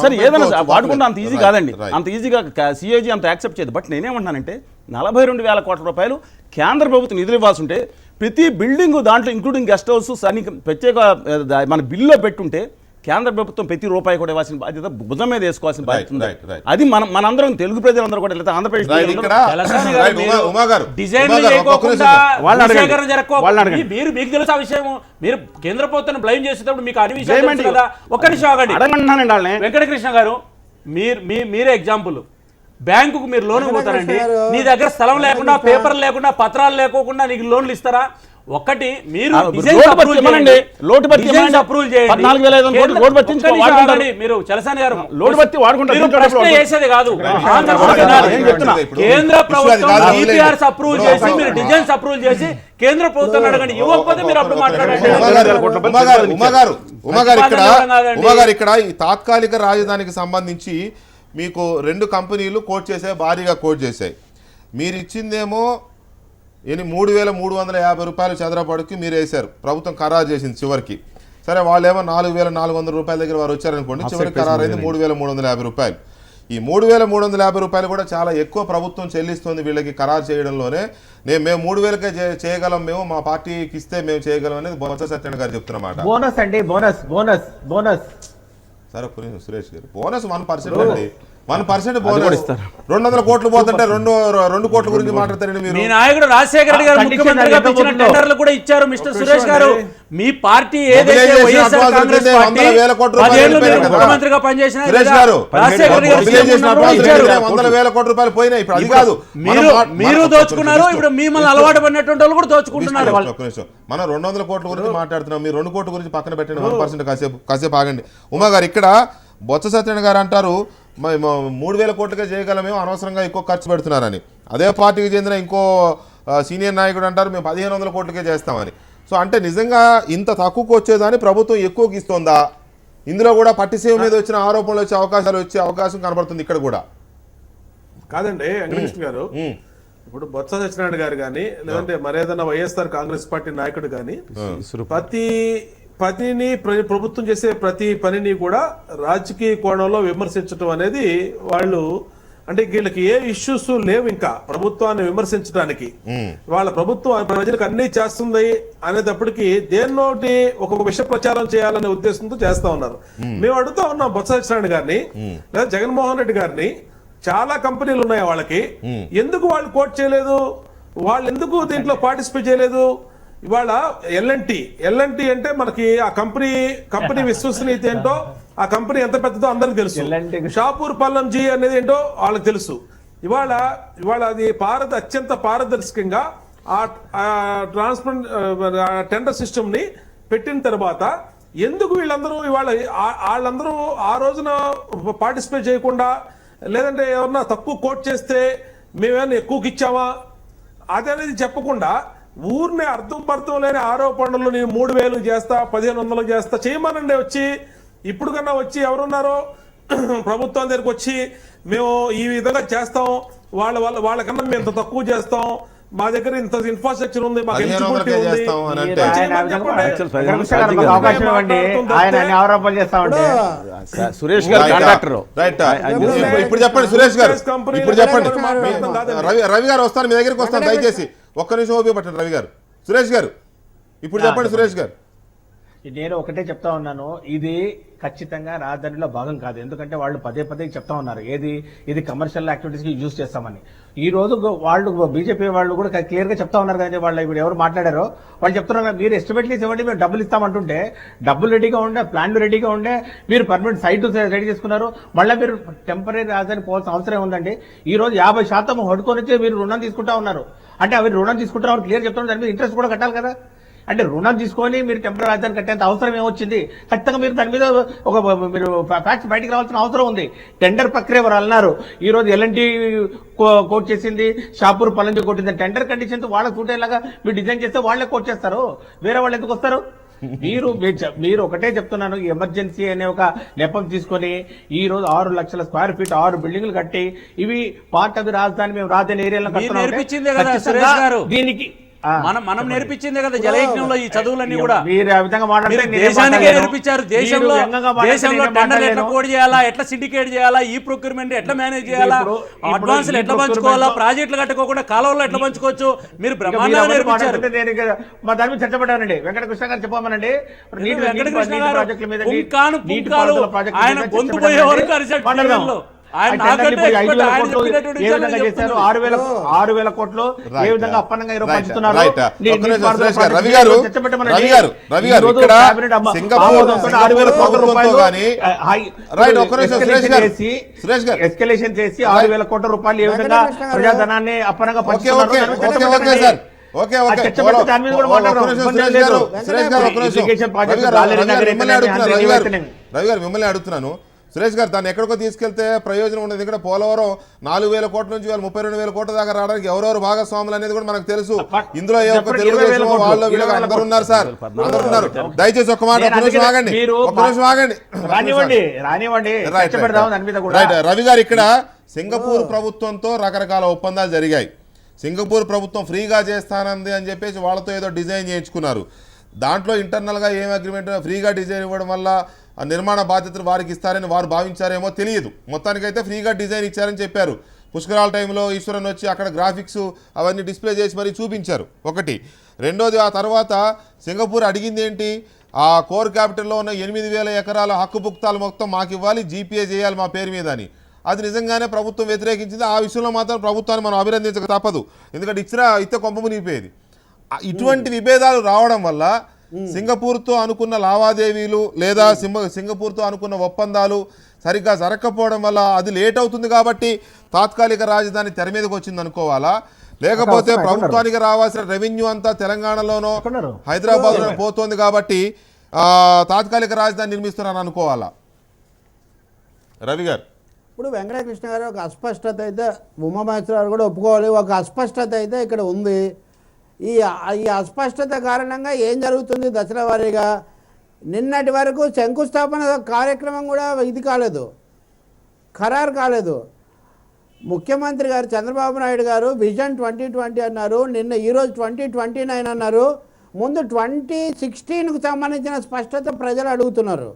సరే, ఏదైనా వాడుకుంటే అంత ఈజీ కాదండి, అంత ఈజీగా సిఏజీ అంత యాక్సెప్ట్ చేయదు. బట్ నేనేమంటున్నానంటే 42,000 కోట్ల రూపాయలు కేంద్ర ప్రభుత్వం నిధులు ఇవ్వాల్సి ఉంటే ప్రతి బిల్డింగ్ దాంట్లో ఇంక్లూడింగ్ గెస్ట్ హౌస్ అన్ని ప్రత్యేక మన బిల్లులో పెట్టుంటే కేంద్ర ప్రభుత్వం ప్రతి రూపాయి కూడా ఇవ్వాల్సిన బాధ్యత భుజం మీద వేసుకోవాల్సిన బాధ్యత ఉంది. అది మనందరం తెలుగు ప్రజలందరూ కూడా లేదా ఆంధ్రప్రదేశ్ మీకు తెలుసా విషయం? మీరు కేంద్ర ప్రభుత్వాన్ని బ్లైమ్ చేసేటప్పుడు మీకు అన్ని విషయాలు కదా. ఒక్క నిమిషం ఆగండి వెంకటకృష్ణ గారు, మీరే ఎగ్జాంపుల్. బ్యాంకుకు మీరు లోన్ పోతారండి, నీ దగ్గర స్థలం లేకుండా, పేపర్ లేకుండా, పత్రాలు లేకోకుండా నీకు లోన్లు ఇస్తారా? ఒకటి మీరు మీరు చలసాని గారు చేసేది కాదు. కేంద్ర ప్రభుత్వం డిపిఆర్స్ అప్రూవల్ చేసి మీరు డిజైన్స్ అప్రూవల్ చేసి కేంద్ర ప్రభుత్వం అడగండి, ఇవ్వకపోతే మీరు అప్పుడు మాట్లాడండి. ఇక్కడ ఈ తాత్కాలిక రాజధానికి సంబంధించి మీకు 2 కంపెనీలు కోట్ చేసాయి, భారీగా కోట్ చేశాయి. మీరు ఇచ్చిందేమో 3,350 రూపాయలు చదరపడికి మీరు వేశారు, ప్రభుత్వం ఖరారు చేసింది చివరికి. సరే, వాళ్ళేమో 4,400 రూపాయల దగ్గర వారు వచ్చారనుకోండి, చివరికి ఖరారు అయింది 3,350 రూపాయలు. ఈ 3,350 రూపాయలు కూడా చాలా ఎక్కువ ప్రభుత్వం చెల్లిస్తుంది వీళ్ళకి ఖరారు చేయడంలోనే. మేము 3,000కే చేయగలం, మేము మా పార్టీకి ఇస్తే మేము చేయగలం అనేది బొత్స సత్యనారాయణ గారు చెప్తున్నమాట. బోనస్ అండి, బోనస్ సరే సురేష్ గారు, బోనస్ 1% అండి. 1% బోనస్ 200 కోట్లు పోతుంటే 2 కోట్ల గురించి మాట్లాడతారండి మీరు. మీ నాయకుడు రాజశేఖర రెడ్డి గారు ముఖ్యమంత్రిగా ఇచ్చిన టెండర్లు కూడా ఇచ్చారు మిస్టర్ సురేష్ గారు. మీ పార్టీ ఏదైతే వైఎస్ఆర్ కాంగ్రెస్ పార్టీ 10 ఏళ్ళు ముఖ్యమంత్రిగా పనిచేసిన రాజశేఖర రెడ్డి గారు 100,000 కోట్ల రూపాయలు పోయినాయి. ఇప్పుడు అది కాదు, మీరు దోచుకున్నారు, ఇప్పుడు మిమ్మల్ని అలవాటు పడినటువంటి వాళ్ళు కూడా దోచుకుంటున్నారు. మనం 200 కోట్ల గురించి మాట్లాడుతున్నాం, మీరు 2 కోట్ల గురించి పక్కన పెట్టండి. 1% కాసేపు ఆగండి. ఉమా గారు, ఇక్కడ బొత్స సత్యనారాయణ గారు అంటారు 3,000 కోట్లకే చేయగలమేమో, అనవసరంగా ఎక్కువ ఖర్చు పెడుతున్నారని. అదే పార్టీకి చెందిన ఇంకో సీనియర్ నాయకుడు అంటారు మేము 1,500 కోట్లకే చేస్తామని. సో అంటే నిజంగా ఇంత తక్కువకు వచ్చేదాన్ని ప్రభుత్వం ఎక్కువకి ఇస్తుందా? ఇందులో కూడా పట్టిసీమ మీద వచ్చిన ఆరోపణలు వచ్చే అవకాశం కనబడుతుంది ఇక్కడ కూడా. కాదండి వెంకటకృష్ణ గారు, ఇప్పుడు బొత్స సత్యనారాయణ గారు కానీ లేదంటే మరేదన్నా వైఎస్ఆర్ కాంగ్రెస్ పార్టీ నాయకుడు కానీ ప్రతి పనిని ప్రభుత్వం చేసే ప్రతి పనిని కూడా రాజకీయ కోణంలో విమర్శించడం అనేది వాళ్ళు అంటే వీళ్ళకి ఏ ఇష్యూస్ లేవు ఇంకా ప్రభుత్వాన్ని విమర్శించడానికి. వాళ్ళ ప్రభుత్వం ప్రజలకు అన్ని చేస్తుంది అనేటప్పటికి దేన్నోటి ఒక విష ప్రచారం చేయాలనే ఉద్దేశంతో చేస్తా ఉన్నారు. మేము అడుగుతా ఉన్నాం బొత్స సత్యనారాయణ గారిని లేదా జగన్మోహన్ రెడ్డి గారిని, చాలా కంపెనీలు ఉన్నాయి వాళ్ళకి, ఎందుకు వాళ్ళు కోట్ చేయలేదు, వాళ్ళు ఎందుకు దీంట్లో పార్టిసిపేట్ చేయలేదు? ఇవాళ ఎల్ఎన్టీ అంటే మనకి ఆ కంపెనీ విశ్వసనీయత ఏంటో, ఆ కంపెనీ ఎంత పెద్దదో అందరికి తెలుసు. షాపూర్ పల్లంజీ అనేది ఏంటో వాళ్ళకి తెలుసు. ఇవాళ అది అత్యంత పారదర్శకంగా ఆ ట్రాన్స్పరెంట్ టెండర్ సిస్టమ్ ని పెట్టిన తర్వాత ఎందుకు వాళ్ళందరూ ఆ రోజున పార్టిసిపేట్ చేయకుండా, లేదంటే ఎవరన్నా తక్కువ కోట్ చేస్తే మేమేమైనా ఎక్కువకి ఇచ్చామా అదనేది చెప్పకుండా ఊరిని అర్థం పర్థం లేని ఆరోపణలు, నేను 3000 చేస్తా 1500 చేస్తా చేయమనండి. వచ్చి ఇప్పుడు కన్నా వచ్చి ఎవరున్నారో ప్రభుత్వం దగ్గరికి వచ్చి మేము ఈ విధంగా చేస్తాం, వాళ్ళకన్నా మేము ఇంత తక్కువ చేస్తాం, మా దగ్గర ఇంత ఇన్ఫ్రాస్ట్రక్చర్ ఉంది, మాకు ఎలిజిబిలిటీ ఉంది. సురేష్ గారు కాంట్రాక్టర్. ఇప్పుడు చెప్పండి సురేష్ గారు, ఇప్పుడు చెప్పండి. రవి గారు వస్తాను, మీ దగ్గరికి వస్తాను, దయచేసి ఒక్క నిమిషం ఓపిక పట్టండి. రవి గారు, సురేష్ గారు ఇప్పుడు చెప్పండి. సురేష్ గారు, నేను ఒకటే చెప్తా ఉన్నాను, ఇది ఖచ్చితంగా రాజధానిలో భాగం కాదు. ఎందుకంటే వాళ్ళు పదే చెప్తా ఉన్నారు ఇది కమర్షియల్ యాక్టివిటీస్ కి యూజ్ చేస్తామని. ఈ రోజు వాళ్ళు బీజేపీ వాళ్ళు కూడా క్లియర్ గా చెప్తా ఉన్నారు. కానీ వాళ్ళు ఇప్పుడు ఎవరు మాట్లాడారో వాళ్ళు చెప్తున్నారు, మీరు ఎస్టిమేట్లు ఇవ్వండి, మేము డబ్బులు ఇస్తామంటుంటే, డబ్బులు రెడీగా ఉండే, ప్లాన్లు రెడీగా ఉండే, మీరు పర్మనెంట్ సైట్ రెడీ చేసుకున్నారు, మళ్ళీ మీరు టెంపరీ రాజధాని పోవాల్సిన అవసరం ఉందండి. ఈ రోజు 50% హొడుకొని వచ్చి మీరు రుణం తీసుకుంటా ఉన్నారు. అంటే అవి రుణం తీసుకుంటారు, క్లియర్ చెప్తున్నారు, దాని మీద ఇంట్రెస్ట్ కూడా కట్టాలి కదా. అంటే రుణం తీసుకొని మీరు టెంపరీ రాజధాని కట్టేంత అవసరం ఏమొచ్చింది? ఖచ్చితంగా మీరు దాని మీద మీరు ఫ్యాక్ట్స్ బయటికి రావాల్సిన అవసరం ఉంది. టెండర్ ప్రక్రియ వారు అన్నారు, ఈ రోజు ఎల్ఎన్టీ కోట్ చేసింది, షాపూర్ పల్లంజీ కొట్టింది. టెండర్ కండిషన్స్ వాళ్ళకి సూటేలాగా మీరు డిజైన్ చేస్తే వాళ్ళే కోట్ చేస్తారు, వేరే వాళ్ళు ఎందుకు వస్తారు? మీరు ఒకటే చెప్తున్నాను, ఎమర్జెన్సీ అనే ఒక నెపం తీసుకొని ఈ రోజు 6 లక్షల స్క్వేర్ ఫీట్ 6 బిల్డింగ్లు కట్టి ఇవి పార్ట్ ఆఫ్ ది రాజధాని, మేము రాజధాని ఏరియాలో కట్టున్నాం. దీనికి మనం నేర్పించిందే కదా జలయజ్ఞంలో ఈ చదువులన్నీ కూడా. మీరు ఆ విధంగా మాట్లాడితే దేశానికే నేర్పించారు. దేశంలో టెండర్ ఎట్లా కోడ్ చేయాలా, ఎట్లా సిండికేట్ చేయాలా, ఈ ప్రొక్యూర్మెంట్ ఎట్లా మేనేజ్ చేయాలా, అడ్వాన్స్ ఎట్లా పంచుకోవాలా, ప్రాజెక్టులు కట్టుకోకుండా కాలువలో ఎట్లా పంచుకోవచ్చు, మీరు బ్రహ్మాండంగా నేర్పించారు. మా దాని మీద చర్చపడ్డానండి. వెంకటకృష్ణ గారు చెప్పమనండి, వెంకటకృష్ణ గారు ఆయన గొంతు పోయే వరకు అరిచాడు. 6,000 కోట్లు ఏ విధంగా అప్పనంగా పంచుతున్నారు. ఎస్కలేషన్ చేసి 6,000 కోట్ల రూపాయలు ఏ విధంగా ప్రజాధనాన్ని అప్పనంగా పంచుతున్నారు. రవి గారు మిమ్మల్ని అడుగుతున్నాను, సురేష్ గారు దాన్ని ఎక్కడికో తీసుకెళ్తే ప్రయోజనం ఉండదు. ఇక్కడ పోలవరం 4,000 కోట్ల నుంచి 32,000 కోట్ల దాకా రావడానికి ఎవరెవరు భాగస్వాములు అనేది కూడా మనకు తెలుసు. ఇందులో ఏ ఒక్క తెలుగుదేశం వాళ్ళు వీళ్ళు అందరూ ఉన్నారు సార్, అందరూ ఉన్నారు. దయచేసి ఒక్క మాట, ఒక్క నిమిషం ఆగండి. రవి గారు, ఇక్కడ సింగపూర్ ప్రభుత్వంతో రకరకాల ఒప్పందాలు జరిగాయి. సింగపూర్ ప్రభుత్వం ఫ్రీగా చేస్తానంది అని చెప్పేసి వాళ్ళతో ఏదో డిజైన్ చేయించుకున్నారు. దాంట్లో ఇంటర్నల్గా ఏం అగ్రిమెంట్, ఫ్రీగా డిజైన్ ఇవ్వడం వల్ల ఆ నిర్మాణ బాధ్యతలు వారికి ఇస్తారని వారు భావించారేమో తెలియదు. మొత్తానికైతే ఫ్రీగా డిజైన్ ఇచ్చారని చెప్పారు. పుష్కరాల టైంలో ఈశ్వరన్ వచ్చి అక్కడ గ్రాఫిక్స్ అవన్నీ డిస్ప్లే చేసి మరీ చూపించారు. ఒకటి. రెండోది, ఆ తర్వాత సింగపూర్ అడిగింది ఏంటి, ఆ కోర్ క్యాపిటల్లో ఉన్న 8,000 ఎకరాల హక్కుపుక్తాలు మొత్తం మాకు ఇవ్వాలి, జీపీఏ చేయాలి మా పేరు మీద అని. అది నిజంగానే ప్రభుత్వం వ్యతిరేకించింది. ఆ విషయంలో మాత్రం ప్రభుత్వాన్ని మనం అభినందించక తప్పదు, ఎందుకంటే ఇస్తే కొంప మునిగిపోయేది. ఇటువంటి విభేదాలు రావడం వల్ల సింగపూర్తో అనుకున్న లావాదేవీలు లేదా సింగపూర్తో అనుకున్న ఒప్పందాలు సరిగ్గా జరగకపోవడం వల్ల అది లేట్ అవుతుంది. కాబట్టి తాత్కాలిక రాజధాని తెర మీదకి వచ్చింది అనుకోవాలా, లేకపోతే ప్రభుత్వానికి రావాల్సిన రెవెన్యూ అంతా తెలంగాణలోనో హైదరాబాద్లో పోతోంది కాబట్టి తాత్కాలిక రాజధాని నిర్మిస్తున్నారని అనుకోవాలా? రవి గారు, ఇప్పుడు వెంకటకృష్ణ గారు ఒక అస్పష్టత అయితే, ఉమామహేశ్వరరావు కూడా ఒప్పుకోవాలి, ఒక అస్పష్టత అయితే ఇక్కడ ఉంది. ఈ అస్పష్టత కారణంగా ఏం జరుగుతుంది దశల వారీగా, నిన్నటి వరకు శంకుస్థాపన కార్యక్రమం కూడా ఇది కాలేదు, ఖరారు కాలేదు. ముఖ్యమంత్రి గారు చంద్రబాబు నాయుడు గారు విజన్ 2020 అన్నారు, నిన్న ఈరోజు 2029 అన్నారు. ముందు 2016కు సంబంధించిన స్పష్టత ప్రజలు అడుగుతున్నారు.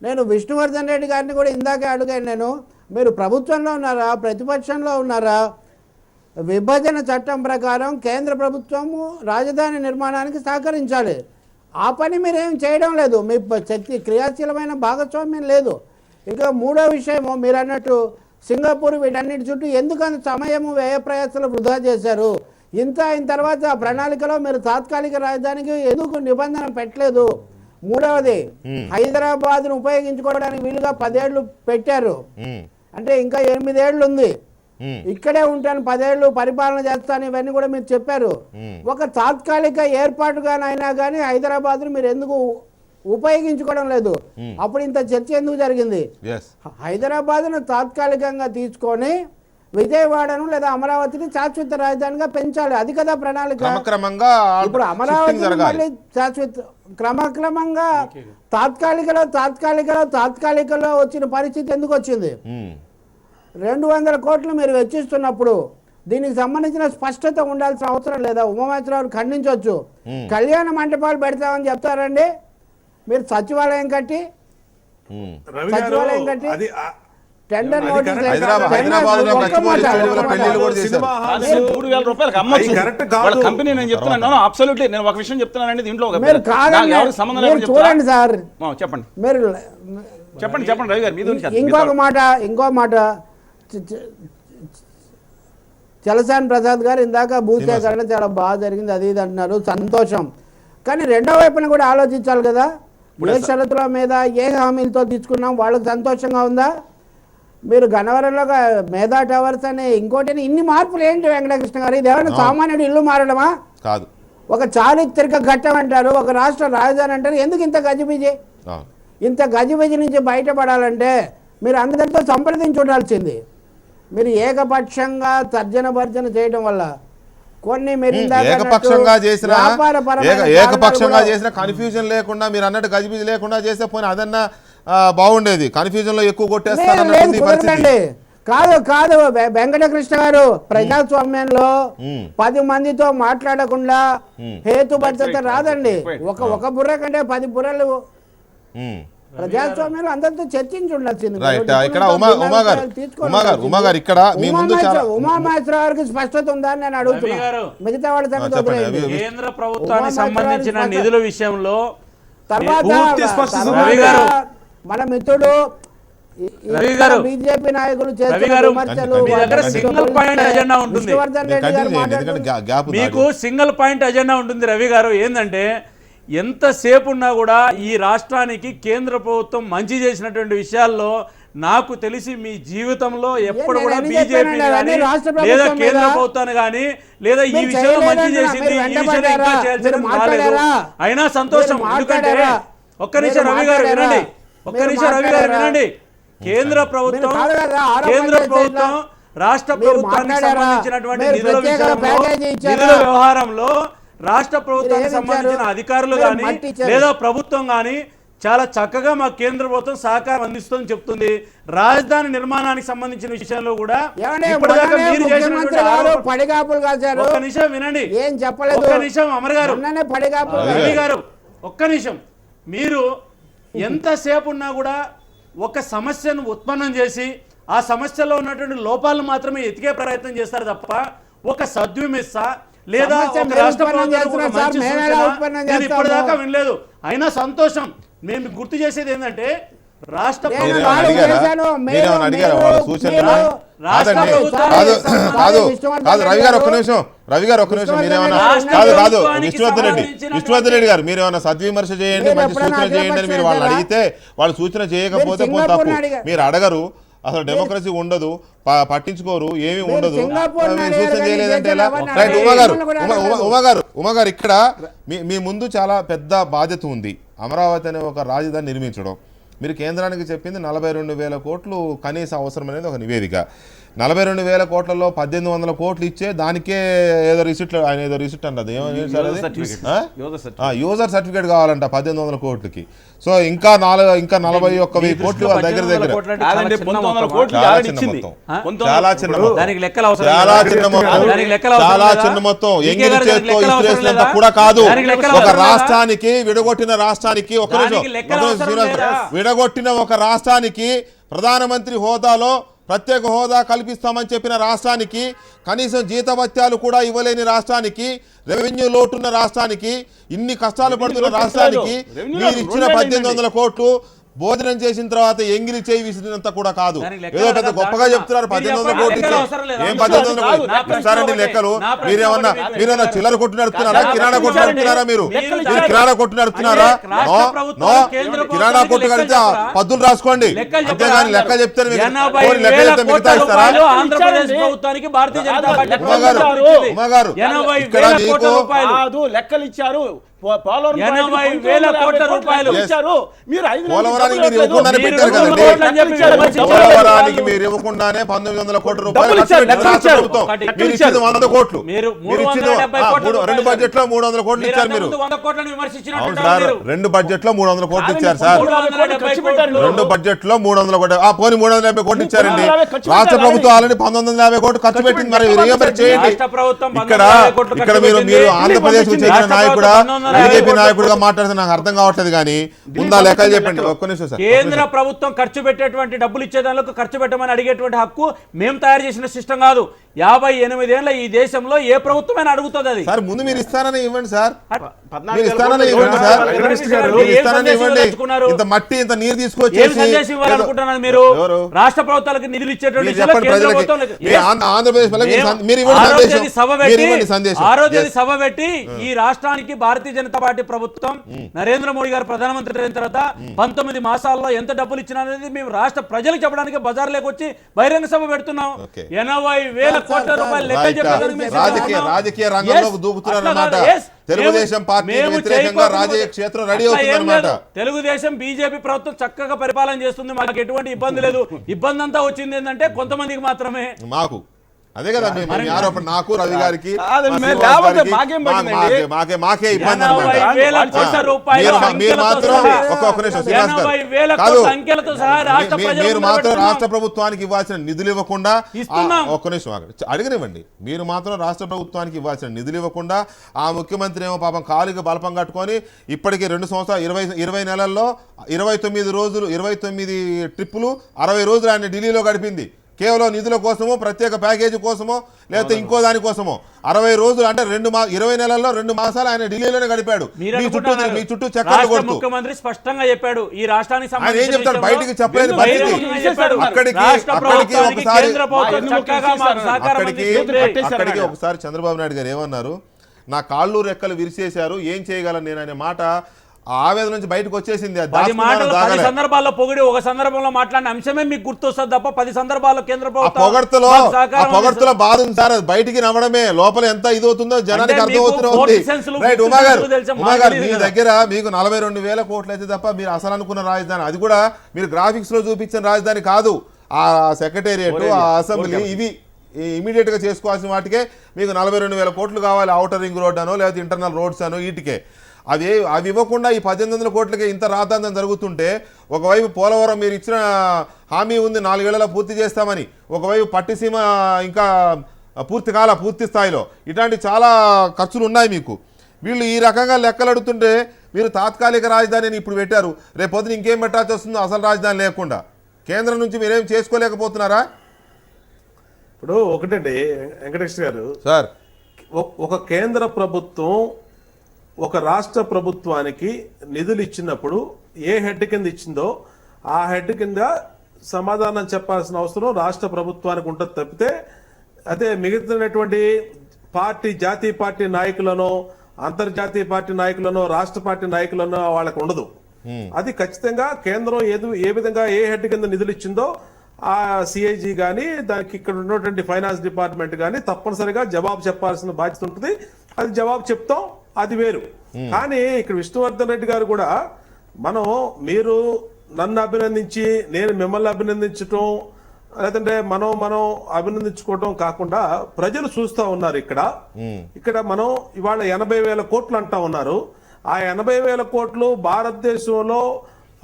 నేను విష్ణువర్ధన్ రెడ్డి గారిని కూడా ఇందాకే అడిగాను. నేను మీరు ప్రభుత్వంలో ఉన్నారా, ప్రతిపక్షంలో ఉన్నారా? విభజన చట్టం ప్రకారం కేంద్ర ప్రభుత్వము రాజధాని నిర్మాణానికి సహకరించాలి. ఆ పని మీరేం చేయడం లేదు. మీ శక్తి క్రియాశీలమైన భాగస్వామ్యం లేదు. ఇంకా మూడో విషయము, మీరు అన్నట్టు సింగపూర్ వీటన్నిటి చుట్టూ ఎందుకంత సమయము వ్యయ ప్రయాసాలు వృధా చేశారు? ఇంత అయిన తర్వాత ఆ ప్రణాళికలో మీరు తాత్కాలిక రాజధానికి ఎందుకు నిబంధన పెట్టలేదు? మూడవది, హైదరాబాద్ను ఉపయోగించుకోవడానికి వీలుగా 10 ఏళ్ళు పెట్టారు. అంటే ఇంకా 8 ఏళ్ళు ఉంది. ఇక్కడే ఉంటాను, 10 ఏళ్ళు పరిపాలన చేస్తాను, ఇవన్నీ కూడా మీరు చెప్పారు. ఒక తాత్కాలిక ఏర్పాటుగానైనా కానీ హైదరాబాద్ను మీరు ఎందుకు ఉపయోగించుకోవడం లేదు? అప్పుడు ఇంత చర్చ ఎందుకు జరిగింది? హైదరాబాద్ను తాత్కాలికంగా తీసుకొని విజయవాడను లేదా అమరావతిని శాశ్వత రాజధానిగా పెంచాలి. అది కదా ప్రణాళిక. ఇప్పుడు అమరావతి మళ్ళీ శాశ్వత క్రమక్రమంగా తాత్కాలికలో వచ్చిన పరిస్థితి ఎందుకు వచ్చింది? 200 కోట్లు మీరు వెచ్చిస్తున్నప్పుడు దీనికి సంబంధించిన స్పష్టత ఉండాల్సిన అవసరం లేదా? ఉమామహేశ్వరరావు ఖండించవచ్చు. కళ్యాణ మంటపాలు పెడతామని చెప్తారండి మీరు. సచివాలయం కట్టి టెండర్ నోటీస్ కంపెనీ నేను చెప్తున్నాను. అబ్సల్యూట్లీ నేను ఒక విషయం చెప్తున్నానండి. దీంట్లో చూడండి సార్, చెప్పండి మీరు చెప్పండి రవి గారు. ఇంకో మాట చలసాని ప్రసాద్ గారు ఇందాక భూసేకరణ చాలా బాగా జరిగింది అది ఇది అంటున్నారు, సంతోషం. కానీ రెండో వైపున కూడా ఆలోచించాలి కదా. ఏ షరతుల మీద ఏ హామీలతో తీసుకున్నాం, వాళ్ళకి సంతోషంగా ఉందా? మీరు గన్నవరంలో మేధా టవర్స్ అనే ఇంకోటి ఇన్ని మార్పులు ఏంటి వెంకటకృష్ణ గారు? ఇది ఏమైనా సామాన్యుడు ఇల్లు మారడమా? కాదు. ఒక చారిత్రక ఘట్టం అంటారు, ఒక రాష్ట్ర రాజధాని అంటారు. ఎందుకు ఇంత గజిబిజి? ఇంత గజిబిజి నుంచి బయటపడాలంటే మీరు అందరితో సంప్రదించి ఉండాల్సింది. మీరు ఏకపక్షంగా తర్జన భర్జన చేయడం వల్ల కొన్ని ఏకపక్షంగా చేసిన కన్ఫ్యూజన్ లేకుండా మీరు అన్నట్టు గజిబిజి లేకుండా చేస్తే పోయిన అదన్నా బాగుండేది. కన్ఫ్యూజన్ లో ఎక్కువ కొట్టేస్తారండి. కాదు వెంకటకృష్ణ గారు, ప్రజాస్వామ్యంలో 10 మందితో మాట్లాడకుండా హేతుబద్ధత రాదండి. ఒక బుర్ర కంటే 10 బుర్రలు. ప్రజాస్వామ్యంలో అందరితో చర్చించి ఉండాల్సింది. ఉమామహేశ్వరరావుకి స్పష్టత ఉందని నేను అడుగుతున్నాను. మిగతా వాళ్ళ కేంద్ర ప్రభుత్వానికి సంబంధించిన నిధుల విషయంలో తర్వాత మన మిత్రుడు బీజేపీ నాయకులు మీకు సింగిల్ పాయింట్ ఎజెండా ఉంటుంది రవి గారు. ఏంటంటే ఎంతసేపు ఉన్నా కూడా ఈ రాష్ట్రానికి కేంద్ర ప్రభుత్వం మంచి చేసినటువంటి విషయాల్లో నాకు తెలిసి మీ జీవితంలో ఎప్పుడు కూడా బీజేపీ కానీ లేదా కేంద్ర ప్రభుత్వాన్ని కానీ లేదా ఈ విషయంలో మంచి చేసింది, ఈ విషయంలో ఇంకా చేయాల్సిన రాలేదు. అయినా సంతోషం. ఎందుకంటే ఒక్క నిమిషం రవి గారు వినండి, కేంద్ర ప్రభుత్వం రాష్ట్ర ప్రభుత్వానికి సంబంధించినటువంటి నిధుల విషయంలో నిధుల వ్యవహారంలో రాష్ట్ర ప్రభుత్వానికి సంబంధించిన అధికారులు కానీ లేదా ప్రభుత్వం కానీ చాలా చక్కగా మా కేంద్ర ప్రభుత్వం సహకారం అందిస్తుందని చెప్తుంది. రాజధాని నిర్మాణానికి సంబంధించిన విషయంలో కూడా ఇప్పటిదాకా మీరు చేసినటువంటి ఒక్క నిమిషం వినండి, ఒక్క నిమిషం అమర్ గారు, రవి గారు ఒక్క నిమిషం. మీరు ఎంతసేపు ఉన్నా కూడా ఒక సమస్యను ఉత్పన్నం చేసి ఆ సమస్యలో ఉన్నటువంటి లోపాలను మాత్రమే ఎతికే ప్రయత్నం చేస్తారు తప్ప ఒక సద్విమర్శ లేదా ఇప్పటిదాకా వినలేదు. అయినా సంతోషం. మేము గుర్తు చేసేది ఏంటంటే రాష్ట్ర రవి గారు ఒక్క నిమిషం మీరేమన్నా కాదు విష్ణువర్ధన్ రెడ్డి గారు మీరేమన్నా సద్విమర్శ చేయండి, మంచి సూచన చేయండి అని మీరు వాళ్ళు అడిగితే వాళ్ళు సూచన చేయకపోతే తప్పు. మీరు అడగరు, అసలు డెమోక్రసీ ఉండదు, పట్టించుకోరు, ఏమీ ఉండదు, సూచన చేయలేదంటే ఎలా? రైట్. ఉమాగారు ఇక్కడ మీ ముందు చాలా పెద్ద బాధ్యత ఉంది. అమరావతి అనే ఒక రాజధాని నిర్మించడం. మీరు కేంద్రానికి చెప్పింది 42,000 కోట్లు కనీస అవసరం అనేది ఒక నివేదిక. 42,000 కోట్లలో 1,800 కోట్లు ఇచ్చే దానికే ఏదో రిసిట్, ఆయన ఏదో రిసిట్ అన్నది యూజర్ సర్టిఫికేట్ కావాలంట 1,800 కోట్లకి. సో ఇంకా 41,000 కోట్లు వాళ్ళ దగ్గర చాలా చిన్న మొత్తం. ఎంగిలి చేత్తో ఇసిరేసినంత కూడా కాదు. ఒక రాష్ట్రానికి విడగొట్టిన రాష్ట్రానికి విడగొట్టిన ఒక రాష్ట్రానికి ప్రధానమంత్రి హోదాలో ప్రత్యేక హోదా కల్పిస్తామని చెప్పిన రాష్ట్రానికి, కనీసం జీతభత్యాలు కూడా ఇవ్వలేని రాష్ట్రానికి, రెవెన్యూ లోటున్న రాష్ట్రానికి, ఇన్ని కష్టాలు పడుతున్న రాష్ట్రానికి మీరు ఇచ్చిన 1800 కోట్లు భోజనం చేసిన తర్వాత ఎంగిలి చేయి విసిరినంత కూడా కాదు. ఏదో పెద్ద గొప్పగా చెప్తున్నారు 1800 కోట్లు ఏం 1800 కోట్లు ఇస్తారండి లెక్కలు. మీరేమన్నా చిల్లర కొట్టు నడుపుతున్నారా, కిరాణా కొట్టు నడుపుతున్నారా? మీరు కిరాణా కొట్టు నడుపుతున్నారా? కిరాణా కొట్టు కలిసి పద్దులు రాసుకోండి, అంతేగాని లెక్క చెప్తే లెక్క చెప్తే మిగతా ఇస్తారా? ఉమాగారు ఇక్కడ మీకు లెక్కలు ఇచ్చారు. పోలవరానికి మీరు ఇవ్వకుండానే పెట్టారు కదండి. పోలవరానికి మీరు ఇవ్వకుండానే 1900 కోట్ల రూపాయలు ఖర్చు పెట్టారు రాష్ట్ర ప్రభుత్వం. మీరు ఇచ్చింది 100 కోట్లు. మీరు ఇచ్చింది 2 బడ్జెట్ లో 300 కోట్లు ఇచ్చారు. మీరు అవును సార్, 2 బడ్జెట్ లో 300 కోట్లు ఇచ్చారు సార్. 2 బడ్జెట్ లో 300 కోట్లు, పోనీ 350 కోట్లు ఇచ్చారండి. రాష్ట్ర ప్రభుత్వం ఆల్రెడీ 1950 కోట్లు ఖర్చు పెట్టింది. మరి చేయండి. ఇక్కడ మీరు ఆంధ్రప్రదేశ్ కు చెందిన నాయకుడా, బీజేపీ నాయకుడిగా మాట్లాడితే నాకు అర్థం కావట్లేదు. కానీ ముందా లెక్కలు చెప్పండి. ఒక్క నిమిషం సార్. కేంద్ర ప్రభుత్వం ఖర్చు పెట్టేటువంటి డబ్బులు ఇచ్చేదానికి ఖర్చు పెట్టమని అడిగేటువంటి హక్కు మేము తయారు చేసిన సిస్టమ్ కాదు. 58 ఏళ్ల ఈ దేశంలో ఏ ప్రభుత్వమైనా అడుగుతుంది అది. సార్ ముందు మీరు ఇస్తానని ఇవ్వండి సార్. మీరు ఇస్తానని ఇవ్వండి సార్. ఇంత మట్టి ఇంత నీరు తీసుకొచ్చి ఇవ్వాలనుకుంటున్నారు మీరు. రాష్ట్ర ప్రభుత్వాలకు నిధులు ఇచ్చేటువంటి ఆరోగ్య సభ పెట్టి ఈ రాష్ట్రానికి భారతీయ జనతా పార్టీ ప్రభుత్వం నరేంద్ర మోడీ గారు ప్రధానమంత్రి అయిన తర్వాత 19 మాసాల్లో ఎంత డబ్బులు ఇచ్చినా అనేది మేము రాష్ట్ర ప్రజలకు చెప్పడానికి బజార్లోకి వచ్చి బహిరంగ సభ పెడుతున్నాం. 80,000 కోట్ల రూపాయలు లెక్క చెప్పడానికి రాజకీయ రంగంలోకి దూకుతున్నారన్నమాట. తెలుగుదేశం పార్టీ వ్యతిరేకంగా రాజకీయ క్షేత్రం రెడీ అవుతుందన్నమాట. తెలుగుదేశం బీజేపీ ప్రభుత్వం చక్కగా పరిపాలన చేస్తుంది, మాకు ఎటువంటి ఇబ్బంది లేదు. ఇబ్బంది అంతా వచ్చింది ఏంటంటే కొంతమందికి మాత్రమే. మాకు అదే కదా మీ ఆరోపణ. నాకు రవి గారికి మాకే ఇబ్బంది అనమాట. మీరు మాత్రం రాష్ట్ర ప్రభుత్వానికి ఇవ్వాల్సిన నిధులు ఇవ్వకుండా, ఒక్క నిమిషం అడిగినివ్వండి. మీరు మాత్రం రాష్ట్ర ప్రభుత్వానికి ఇవ్వాల్సిన నిధులు ఇవ్వకుండా ఆ ముఖ్యమంత్రి ఏమో పాపం కాలుకి బలపం కట్టుకొని ఇప్పటికీ 2 సంవత్సరాలు 20 నెలల్లో 29 రోజులు 29 ట్రిప్పులు 60 రోజులు ఆయన ఢిల్లీలో గడిపింది. కేవలం నిధుల కోసమో, ప్రత్యేక ప్యాకేజీ కోసమో, లేకపోతే ఇంకో దానికోసమో 60 రోజులు అంటే 20 నెలల్లో 2 మాసాలు ఆయన ఢిల్లీలోనే గడిపాడు. మీ చుట్టూ చక్కర్లు కొడుతూ ముఖ్యమంత్రి స్పష్టంగా చెప్పాడు ఈ రాష్ట్రానికి ఆయన ఏం చెప్తాడు, బయటికి చెప్పలేని పరిస్థితి. అక్కడికి ఒకసారి చంద్రబాబు నాయుడు గారు ఏమన్నారు, నా కాళ్ళు రెక్కలు విరిచేశారు, ఏం చేయగలను నేను అనే మాట ఆవేదన నుంచి బయటకు వచ్చేసింది. 10 సందర్భాల్లో పొగిడి ఒక సందర్భంలో మాట్లాడిన అంశమే మీకు గుర్తొస్తుంది తప్ప 10 సందర్భాల్లో కేంద్ర పొగడ్తలో బాధ ఉంది సార్. బయటికి నవ్వడమే లోపల ఎంత ఇదవుతుందో జనానికి అర్థమవుతుంది. రైట్ ఉమాగారు, మీ దగ్గర మీకు 42,000 కోట్లు అయితే తప్ప మీరు అసలు అనుకున్న రాజధాని, అది కూడా మీరు గ్రాఫిక్స్ లో చూపించిన రాజధాని కాదు, ఆ సెక్రటేరియట్, ఆ అసెంబ్లీ, ఇవి ఇమీడియట్ గా చేసుకోవాల్సిన వాటికే మీకు 42,000 కోట్లు కావాలి. ఔటర్ రింగ్ రోడ్ అనో లేదా ఇంటర్నల్ రోడ్స్ అనో వీటికే. అవి ఇవ్వకుండా ఈ 1800 కోట్లకి ఇంత రాతాంతం జరుగుతుంటే, ఒకవైపు పోలవరం మీరు ఇచ్చిన హామీ ఉంది 4 ఏళ్లలో పూర్తి చేస్తామని, ఒకవైపు పట్టిసీమ ఇంకా పూర్తి స్థాయిలో ఇట్లాంటి చాలా ఖర్చులు ఉన్నాయి మీకు. వీళ్ళు ఈ రకంగా లెక్కలు అడుగుతుంటే మీరు తాత్కాలిక రాజధానిని ఇప్పుడు పెట్టారు, రేపొద్దున ఇంకేం పెట్టాల్సి వస్తుందో అసలు రాజధాని లేకుండా. కేంద్రం నుంచి మీరేం చేసుకోలేకపోతున్నారా? ఇప్పుడు ఒకటండి వెంకటేష్ గారు సార్, ఒక కేంద్ర ప్రభుత్వం ఒక రాష్ట్ర ప్రభుత్వానికి నిధులు ఇచ్చినప్పుడు ఏ హెడ్ కింద ఇచ్చిందో ఆ హెడ్ కింద సమాధానం చెప్పాల్సిన అవసరం రాష్ట్ర ప్రభుత్వానికి ఉంటుంది తప్పితే, అదే మిగతాటువంటి జాతీయ పార్టీ నాయకులను, అంతర్జాతీయ పార్టీ నాయకులను, రాష్ట్ర పార్టీ నాయకులను వాళ్ళకు ఉండదు. అది ఖచ్చితంగా కేంద్రం ఏ విధంగా ఏ హెడ్ కింద నిధులు ఇచ్చిందో ఆ సిఐజీ కానీ దానికి ఇక్కడ ఉన్నటువంటి ఫైనాన్స్ డిపార్ట్మెంట్ కానీ తప్పనిసరిగా జవాబు చెప్పాల్సిన బాధ్యత ఉంటుంది. అది జవాబు చెప్తాం, అది వేరు. కానీ ఇక్కడ విష్ణువర్ధన్ రెడ్డి గారు కూడా మీరు నన్ను అభినందించి నేను మిమ్మల్ని అభినందించటం, లేదంటే మనం అభినందించుకోవటం కాకుండా ప్రజలు చూస్తూ ఉన్నారు. ఇక్కడ మనం ఇవాళ 80,000 కోట్లు అంటా ఉన్నారు. ఆ 80,000 కోట్లు భారతదేశంలో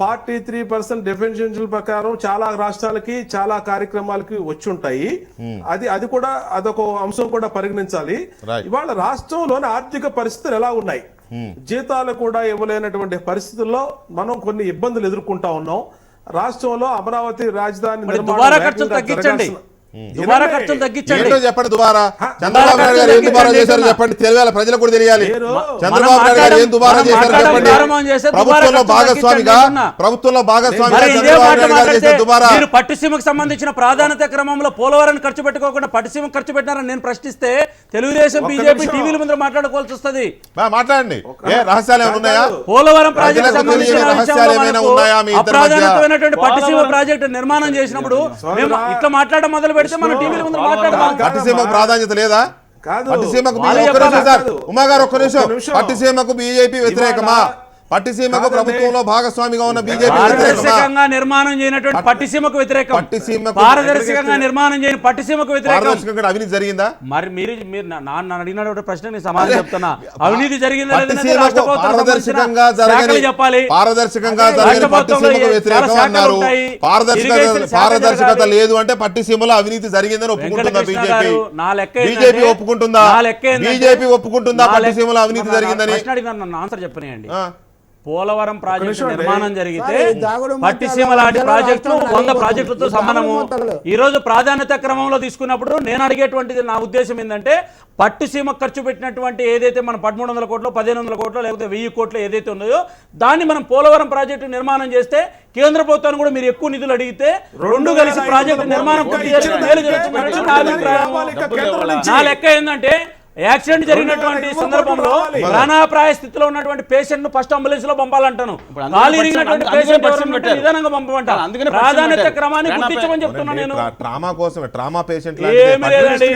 43% డెఫినిషన్ ప్రకారం చాలా రాష్ట్రాలకి చాలా కార్యక్రమాలకి వచ్చి ఉంటాయి. అది కూడా అదొక అంశం కూడా పరిగణించాలి. ఇవాళ రాష్ట్రంలోని ఆర్థిక పరిస్థితులు ఎలా ఉన్నాయి, జీతాలు కూడా ఇవ్వలేనటువంటి పరిస్థితుల్లో మనం కొన్ని ఇబ్బందులు ఎదుర్కొంటా ఉన్నాం. రాష్ట్రంలో అమరావతి రాజధాని మరి నిర్మాణం దుబారా ఖర్చులు వేగంగా తగ్గించండి. జరగాల్సిన- దుబారా వినండి. ఖర్చులు తగ్గించండి. ఏంటో చెప్పండి దుబారా. చంద్రబాబు నాయుడు గారు ఏం దుబారా చేశారు చెప్పండి, తెలియాలి, ప్రజలకు కూడా తెలియాలి. చంద్రబాబు నాయుడు గారు ఏం దుబారా మనం చేశారు మాట్లాడడం చెప్పండి. ప్రారంభం చేస్తే దుబారా ప్రభుత్వంలో ఖర్చులు భాగస్వామిగా తగ్గించండి అంటున్నా. ప్రభుత్వంలో భాగస్వామిగా మరి ఇదే చంద్రబాబు మాట నాయుడు గారు మాట్లాడితే చేసిన దుబారా. మీరు పట్టుసీమకు సంబంధించిన ప్రాధాన్యత క్రమంలో పోలవరాన్ని ఖర్చు పెట్టుకోకుండా పట్టుసీమకు ఖర్చు పెట్టినారని నేను ప్రశ్నిస్తే తెలుగుదేశం బీజేపీ నిమిషం. టీవీల ముందు మాట్లాడుకోవాల్సి వస్తుంది. మాట్లాడండి. ఏ రహస్యాలు ఏమైనా ఉన్నాయా? పోలవరం ప్రాజెక్టు ప్రజలకు సంబంధించిన తెలియని విషయంలో రహస్యాలు ఏమైనా మనకు ఉన్నాయా మీ ఇద్దరి మధ్య? అప్రాధాన్యతమైనటువంటి పట్టుసీమ ప్రాజెక్టు నిర్మాణం చేసినప్పుడు మేము ఇట్లా మాట్లాడడం మొదలు పెడితే మనం టీవీల ముందు మాట్లాడదాం. పట్టిసీమకు ప్రాధాన్యత లేదా? కాదు. పట్టిసీమకు వాళ్ళు ఒక్క నిమిషం సార్, కాదు. ఉమా గారు ఒక్క నిమిషం. ఒక్క నిమిషం. పట్టిసీమకు బీజేపీ వ్యతిరేకమా? పట్టిసీమకు కాదండి. ప్రభుత్వంలో భాగస్వామిగా ఉన్న బీజేపీ వ్యతిరేకమా? పారదర్శకంగా నిర్మాణం చేయనటువంటి పట్టిసీమకు వ్యతిరేకం. పట్టిసీమకు పారదర్శకంగా నిర్మాణం చేయని పట్టిసీమకు వ్యతిరేకం. పారదర్శకంగా అవినీతి జరిగిందా? మరి మీరు నన్ను అడిగినటువంటి ప్రశ్న నేను సమాధానం చెప్తున్నా. అవినీతి జరిగిందా లేదనేది పట్టిసీమకు రాష్ట్ర ప్రభుత్వం పారదర్శకంగా సంబంధించిన జరగని శాఖలు చెప్పాలి. పారదర్శకంగా రాష్ట్ర జరగని ప్రభుత్వంలో పట్టిసీమకు చాలా వ్యతిరేకం శాఖలు అన్నారు. ఉంటాయి. ఇరిగేషన్ శాఖ పారదర్శకత జరగాలి. లేదు అంటే పట్టిసీమలో అవినీతి జరిగిందని ఒప్పుకుంటుందా వెంకటకృష్ణ బీజేపీ? గారు, నా లెక్క బీజేపీ ఏంటంటే- ఒప్పుకుంటుందా? నా లెక్క ఏంటంటే- బీజేపీ ఒప్పుకుంటుందా నా లెక్క- పట్టిసీమలో అవినీతి జరిగిందని? ప్రశ్న అడిగిన నన్ను ఆన్సర్ చెప్పనియండి. ఆ. పోలవరం ప్రాజెక్టు నిమిషం అండి. నిర్మాణం జరిగితే సరే, దాగుడు పట్టిసీమ మూతలు, లాంటి మధ్యలో ప్రాజెక్టులు రాష్ట్రాలు 100 అడిగిపోతుంది. ప్రాజెక్టులతో దాగుడు సమానము. మూతలు. ఈ రోజు ప్రాధాన్యత క్రమంలో తీసుకున్నప్పుడు నేను అడిగేటువంటిది నా ఉద్దేశం ఏంటంటే పట్టుసీమ ఖర్చు పెట్టినటువంటి ఏదైతే మనం 1300 కోట్లు 1500 కోట్లు లేకపోతే 1000 కోట్లు ఏదైతే ఉన్నాయో దాన్ని మనం పోలవరం ప్రాజెక్టు నిర్మాణం చేస్తే కేంద్ర ప్రభుత్వాన్ని కూడా మీరు ఎక్కువ నిధులు అడిగితే రెండు కలిసి ప్రాజెక్టు నిర్మాణం పూర్తి చేసి మేలు చేయొచ్చు నా అభిప్రాయం. నా లెక్క ఏంటంటే యాక్సిడెంట్ జరిగినటువంటి సందర్భంలో ప్రాణాపాయ స్థితిలో ఉన్నటువంటి పేషెంట్ ను ఫస్ట్ అంబులెన్స్ లో పంపాలంటాను. కాలు ఇరిగినటువంటి పేషెంట్ నిదానంగా పంపమంటాను. ప్రాధాన్యత క్రమాన్ని గుర్తించమని చెప్తున్నా నేను. ట్రామా కోసమే, ట్రామా పేషెంట్ ఏమీ లేదండి.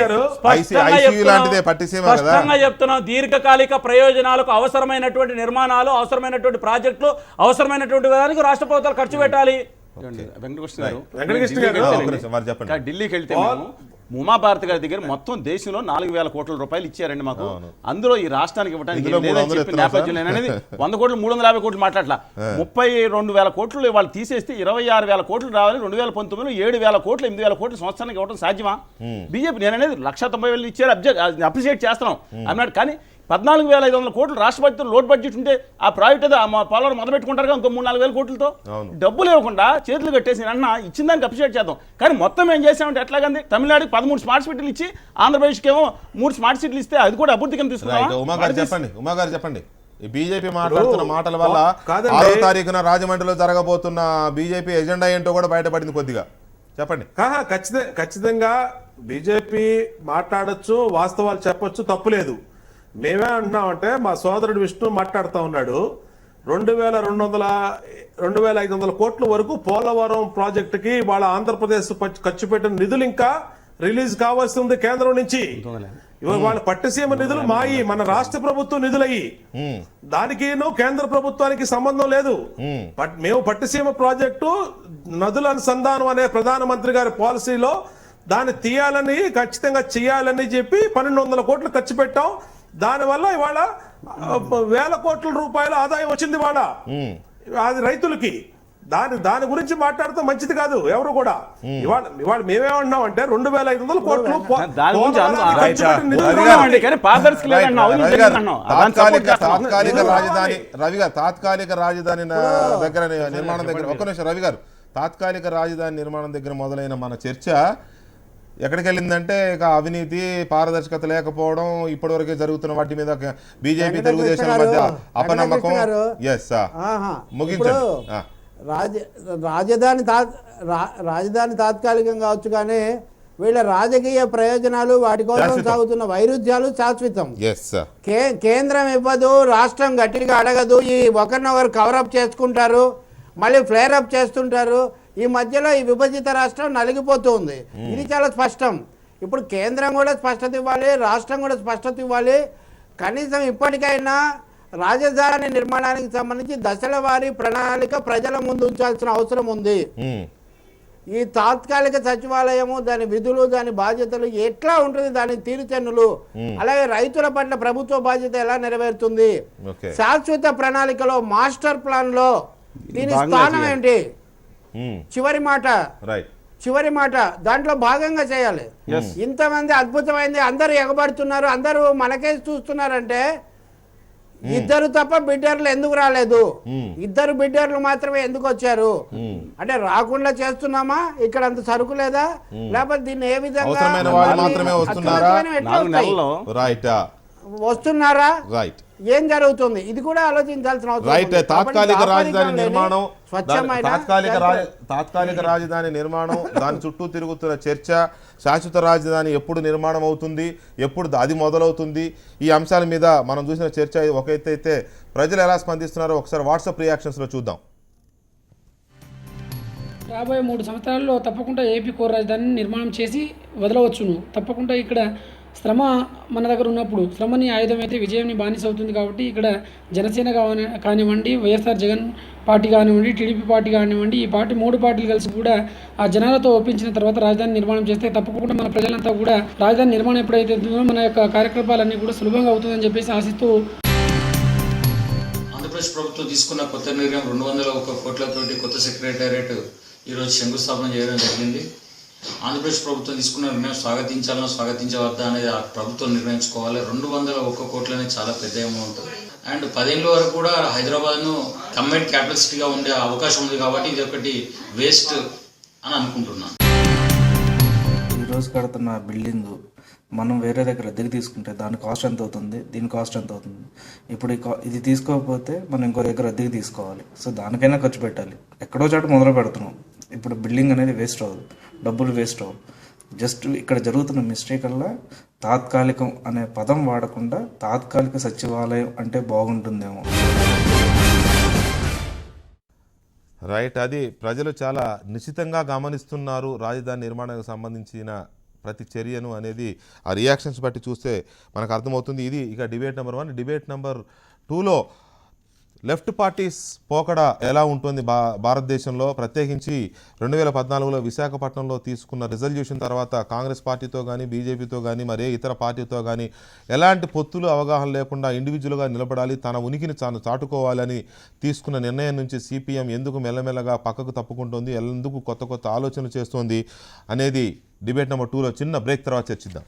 ఐసీయూ లాంటిదే పట్టిసీమ కదా. స్పష్టంగా చెప్తున్నాం, దీర్ఘకాలిక ప్రయోజనాలకు అవసరమైనటువంటి నిర్మాణాలు, అవసరమైనటువంటి ప్రాజెక్టులు, అవసరమైనటువంటి దానికి రాష్ట్ర ప్రభుత్వాలు ఖర్చు పెట్టాలి. వెంకటకృష్ణ గారు, వెంకటకృష్ణ గారు, ఒక్క నిమిషం, వారు చెప్పండి. ఢిల్లీకి వెళ్తే మేము ఉమాభారతి గారి దగ్గర మొత్తం దేశంలో 4000 కోట్ల రూపాయలు ఇచ్చారండి మాకు. అందులో ఈ రాష్ట్రానికి ఇవ్వడానికి ఇందులో లేదని 300 చెప్పి నేపథ్యం అనేది 100 కోట్లు 350 కోట్లు మాట్లాడలా 32,000 కోట్లు వాళ్ళు తీసేస్తే 26,000 కోట్లు రావాలి. 2019లో 7,000 కోట్లు 8,000 కోట్లు సంవత్సరానికి ఇవ్వడం సాధ్యమా? బీజేపీ నేను అనేది 1,90,000 ఇచ్చారు, అప్రిషియేట్ చేస్తున్నాం అన్నాడు. కానీ 14,500 కోట్లు రాష్ట్ర బడ్జెట్ లోడ్ బడ్జెట్ ఉంటే ఆ ప్రాజెక్ట్ పోలవరం మొదలు పెట్టుకుంటారు ఇంకో 3-4 కోట్లతో డబ్బులు ఇవ్వకుండా చేతులు కట్టేసి అన్న ఇచ్చిన దానికి అప్రిషియేట్ చేద్దాం. కానీ మొత్తం ఏం చేసామంటే ఎట్లాగంది తమిళనాడుకి 13 స్మార్ట్ సిటీలు ఇచ్చి ఆంధ్రప్రదేశ్కి ఏమో 3 స్మార్ట్ సిటీలు ఇస్తే అది కూడా అభివృద్ధి కింద ఉమా గారు చెప్పండి. ఉమా గారు చెప్పండి. ఈ బీజేపీ మాట్లాడుతున్న మాటల వల్ల కాదండి. 6వ తారీఖున రాజమండ్రిలో జరగబోతున్న బీజేపీ ఎజెండా ఏంటో కూడా బయటపడింది కొద్దిగా. చెప్పండి. ఖచ్చితంగా బీజేపీ మాట్లాడొచ్చు, వాస్తవాలు చెప్పొచ్చు, తప్పులేదు. మేమే అంటున్నామంటే మా సోదరుడు విష్ణు మాట్లాడుతూ ఉన్నాడు 2,500 కోట్ల వరకు పోలవరం ప్రాజెక్టుకి వాళ్ళ ఆంధ్రప్రదేశ్ ఖర్చు పెట్టిన నిధులు ఇంకా రిలీజ్ కావాల్సి ఉంది కేంద్రం నుంచి. ఇవాళ వాళ్ళ పట్టిసీమ నిధులు మాయి, మన రాష్ట్ర ప్రభుత్వం నిధులయ్యి, దానికి కేంద్ర ప్రభుత్వానికి సంబంధం లేదు. మేము పట్టిసీమ ప్రాజెక్టు నదుల అనుసంధానం అనే ప్రధానమంత్రి గారి పాలసీలో దాన్ని తీయాలని, ఖచ్చితంగా చేయాలని చెప్పి 1,200 కోట్లు ఖర్చు పెట్టాం. దానివల్ల ఇవాళ 1,000 కోట్ల రూపాయల ఆదాయం వచ్చింది ఇవాళ అది రైతులకి. దాని గురించి మాట్లాడితే మంచిది కాదు ఎవరు కూడా. ఇవాళ మేమేమన్నాం అంటే 2,500 కోట్లు తాత్కాలిక రాజధాని దగ్గర నిర్మాణం దగ్గర ఒక్క నిమిషం రవి గారు, తాత్కాలిక రాజధాని నిర్మాణం దగ్గర మొదలైన మన చర్చ ఎక్కడికి వెళ్ళిందంటే ఇక అవినీతి, పారదర్శకత లేకపోవడం, ఇప్పటివరకే జరుగుతున్న వాటి మీద బీజేపీ తెలుగుదేశం మధ్య అపనమ్మకం. ముగించండి. రాజధాని తాత్కాలికం కావచ్చు, కానీ వీళ్ళ రాజకీయ ప్రయోజనాలు, వాటి కోసం సాగుతున్న వైరుధ్యాలు శాశ్వతం. కేంద్రం ఇవ్వదు, రాష్ట్రం గట్టిగా అడగదు, ఈ ఒకరినొకరు కవరప్ చేసుకుంటారు, మళ్ళీ ఫ్లేర్ అప్ చేస్తుంటారు. ఈ మధ్యలో ఈ విభజిత రాష్ట్రం నలిగిపోతుంది. ఇది చాలా స్పష్టం. ఇప్పుడు కేంద్రం కూడా స్పష్టత ఇవ్వాలి, రాష్ట్రం కూడా స్పష్టత ఇవ్వాలి. కనీసం ఇప్పటికైనా రాజధాని నిర్మాణానికి సంబంధించి దశల వారీ ప్రణాళిక ప్రజల ముందు ఉంచాల్సిన అవసరం ఉంది. ఈ తాత్కాలిక సచివాలయము, దాని విధులు, దాని బాధ్యతలు ఎట్లా ఉంటుంది, దాని తీరుచెన్నులు, అలాగే రైతుల పట్ల ప్రభుత్వ బాధ్యత ఎలా నెరవేరుతుంది, శాశ్వత ప్రణాళికలో మాస్టర్ ప్లాన్ లో దీని స్థానం ఏంటి, చివరి మాట దాంట్లో భాగంగా చేయాలి. ఇంతమంది అద్భుతమైంది, అందరూ ఎగబడుతున్నారు, అందరూ మనకే చూస్తున్నారంటే ఇద్దరు తప్ప బిడ్డర్లు ఎందుకు రాలేదు? ఇద్దరు బిడ్డర్లు మాత్రమే ఎందుకు వచ్చారు? అంటే రాకుండా చేస్తున్నామా? ఇక్కడ అంత సరుకు లేదా? లేకపోతే దీన్ని ఏ విధంగా అవసరమైన వాళ్ళు మాత్రమే వస్తున్నారా? ఎట్లా వస్తాయి? రైట్ వస్తున్నారా? రైట్ ఏం జరుగుతుంది? ఇది కూడా ఆలోచించాల్సిన అవసరం రైట్ ఉంది. తాత్కాలిక కాబట్టి రాజధాని దాపరికం లేని నిర్మాణం స్వచ్ఛమైన తాత్కాలిక రాజధాని నిర్మాణం, దాని చుట్టూ తిరుగుతున్న చర్చ, శాశ్వత రాజధాని ఎప్పుడు నిర్మాణం అవుతుంది, ఎప్పుడు అది మొదలవుతుంది, ఈ అంశాల మీద మనం చూసిన చర్చ ఒక ఎత్తు అయితే ప్రజలు ఎలా స్పందిస్తున్నారో ఒకసారి వాట్సాప్ రియాక్షన్స్లో చూద్దాం. రాబోయే 3 సంవత్సరాల్లో తప్పకుండా ఏపీ కోర్ రాజధానిని నిర్మాణం చేసి వదలవచ్చును. తప్పకుండా ఇక్కడ శ్రమ మన దగ్గర ఉన్నప్పుడు శ్రమని ఆయుధం అయితే విజయంని బానిస అవుతుంది. కాబట్టి ఇక్కడ జనసేన కానివ్వండి, వైఎస్ఆర్ జగన్ పార్టీ కానివ్వండి, టీడీపీ పార్టీ కానివ్వండి, ఈ పార్టీ 3 పార్టీలు కలిసి కూడా ఆ జనాలతో ఒప్పించిన తర్వాత రాజధాని నిర్మాణం చేస్తే తప్పకుండా మన ప్రజలంతా కూడా రాజధాని నిర్మాణం ఎప్పుడైతే ఉంటుందో మన యొక్క కార్యకలాపాలన్నీ కూడా సులభంగా అవుతుందని చెప్పేసి ఆశిస్తూ ఆంధ్రప్రదేశ్ ప్రభుత్వం తీసుకున్న కొత్త నిర్ణయం 201 కోట్లతోటి కొత్త సెక్రటేరియట్ ఈరోజు శంకుస్థాపన చేయడం జరిగింది. ఆంధ్రప్రదేశ్ ప్రభుత్వం తీసుకున్న నిర్ణయం స్వాగతించవద్దా అనేది ఆ ప్రభుత్వం నిర్ణయించుకోవాలి. 201 కోట్లు అనేది చాలా పెద్ద అమౌంట్. అండ్ 10 ఏళ్ళ వరకు కూడా హైదరాబాద్ను కంబైన్డ్ క్యాపిటల్ సిటీగా ఉండే అవకాశం ఉంది. కాబట్టి ఇది ఒకటి వేస్ట్ అని అనుకుంటున్నాను. ఈరోజు కడుతున్న బిల్డింగ్ మనం వేరే దగ్గర అద్దెకి తీసుకుంటే దాని కాస్ట్ ఎంత అవుతుంది, దీని కాస్ట్ ఎంత అవుతుంది. ఇప్పుడు ఇది తీసుకోకపోతే మనం ఇంకో దగ్గర అద్దెకి తీసుకోవాలి. సో దానికైనా ఖర్చు పెట్టాలి. ఎక్కడో చోట మొదలు పెడుతున్నాం. ఇప్పుడు బిల్డింగ్ అనేది వేస్ట్ అవ్వదు, డబ్బులు వేస్ట్ అవ్వదు. జస్ట్ ఇక్కడ జరుగుతున్న మిస్టేక్ వల్ల తాత్కాలికం అనే పదం వాడకుండా తాత్కాలిక సచివాలయం అంటే బాగుంటుందేమో. రైట్ అది ప్రజలు చాలా నిశ్చితంగా గమనిస్తున్నారు రాజధాని నిర్మాణానికి సంబంధించిన ప్రతి చర్యను అనేది ఆ రియాక్షన్స్ బట్టి చూస్తే మనకు అర్థమవుతుంది. ఇది ఇక డిబేట్ నెంబర్ 1. డిబేట్ నెంబర్ 2లో లెఫ్ట్ పార్టీస్ పోకడ ఎలా ఉంటుంది భారతదేశంలో, ప్రత్యేకించి 2014లో విశాఖపట్నంలో తీసుకున్న రిజల్యూషన్ తర్వాత కాంగ్రెస్ పార్టీతో కానీ బీజేపీతో కానీ మరే ఇతర పార్టీతో కానీ ఎలాంటి పొత్తులు అవగాహన లేకుండా ఇండివిజువల్గా నిలబడాలి, తన ఉనికిని తాను చాటుకోవాలని తీసుకున్న నిర్ణయం నుంచి సిపిఎం ఎందుకు మెల్లమెల్లగా పక్కకు తప్పుకుంటోంది, ఎందుకు కొత్త కొత్త ఆలోచనలు చేస్తోంది అనేది డిబేట్ నెంబర్ 2లో చిన్న బ్రేక్ తర్వాత చర్చిద్దాం.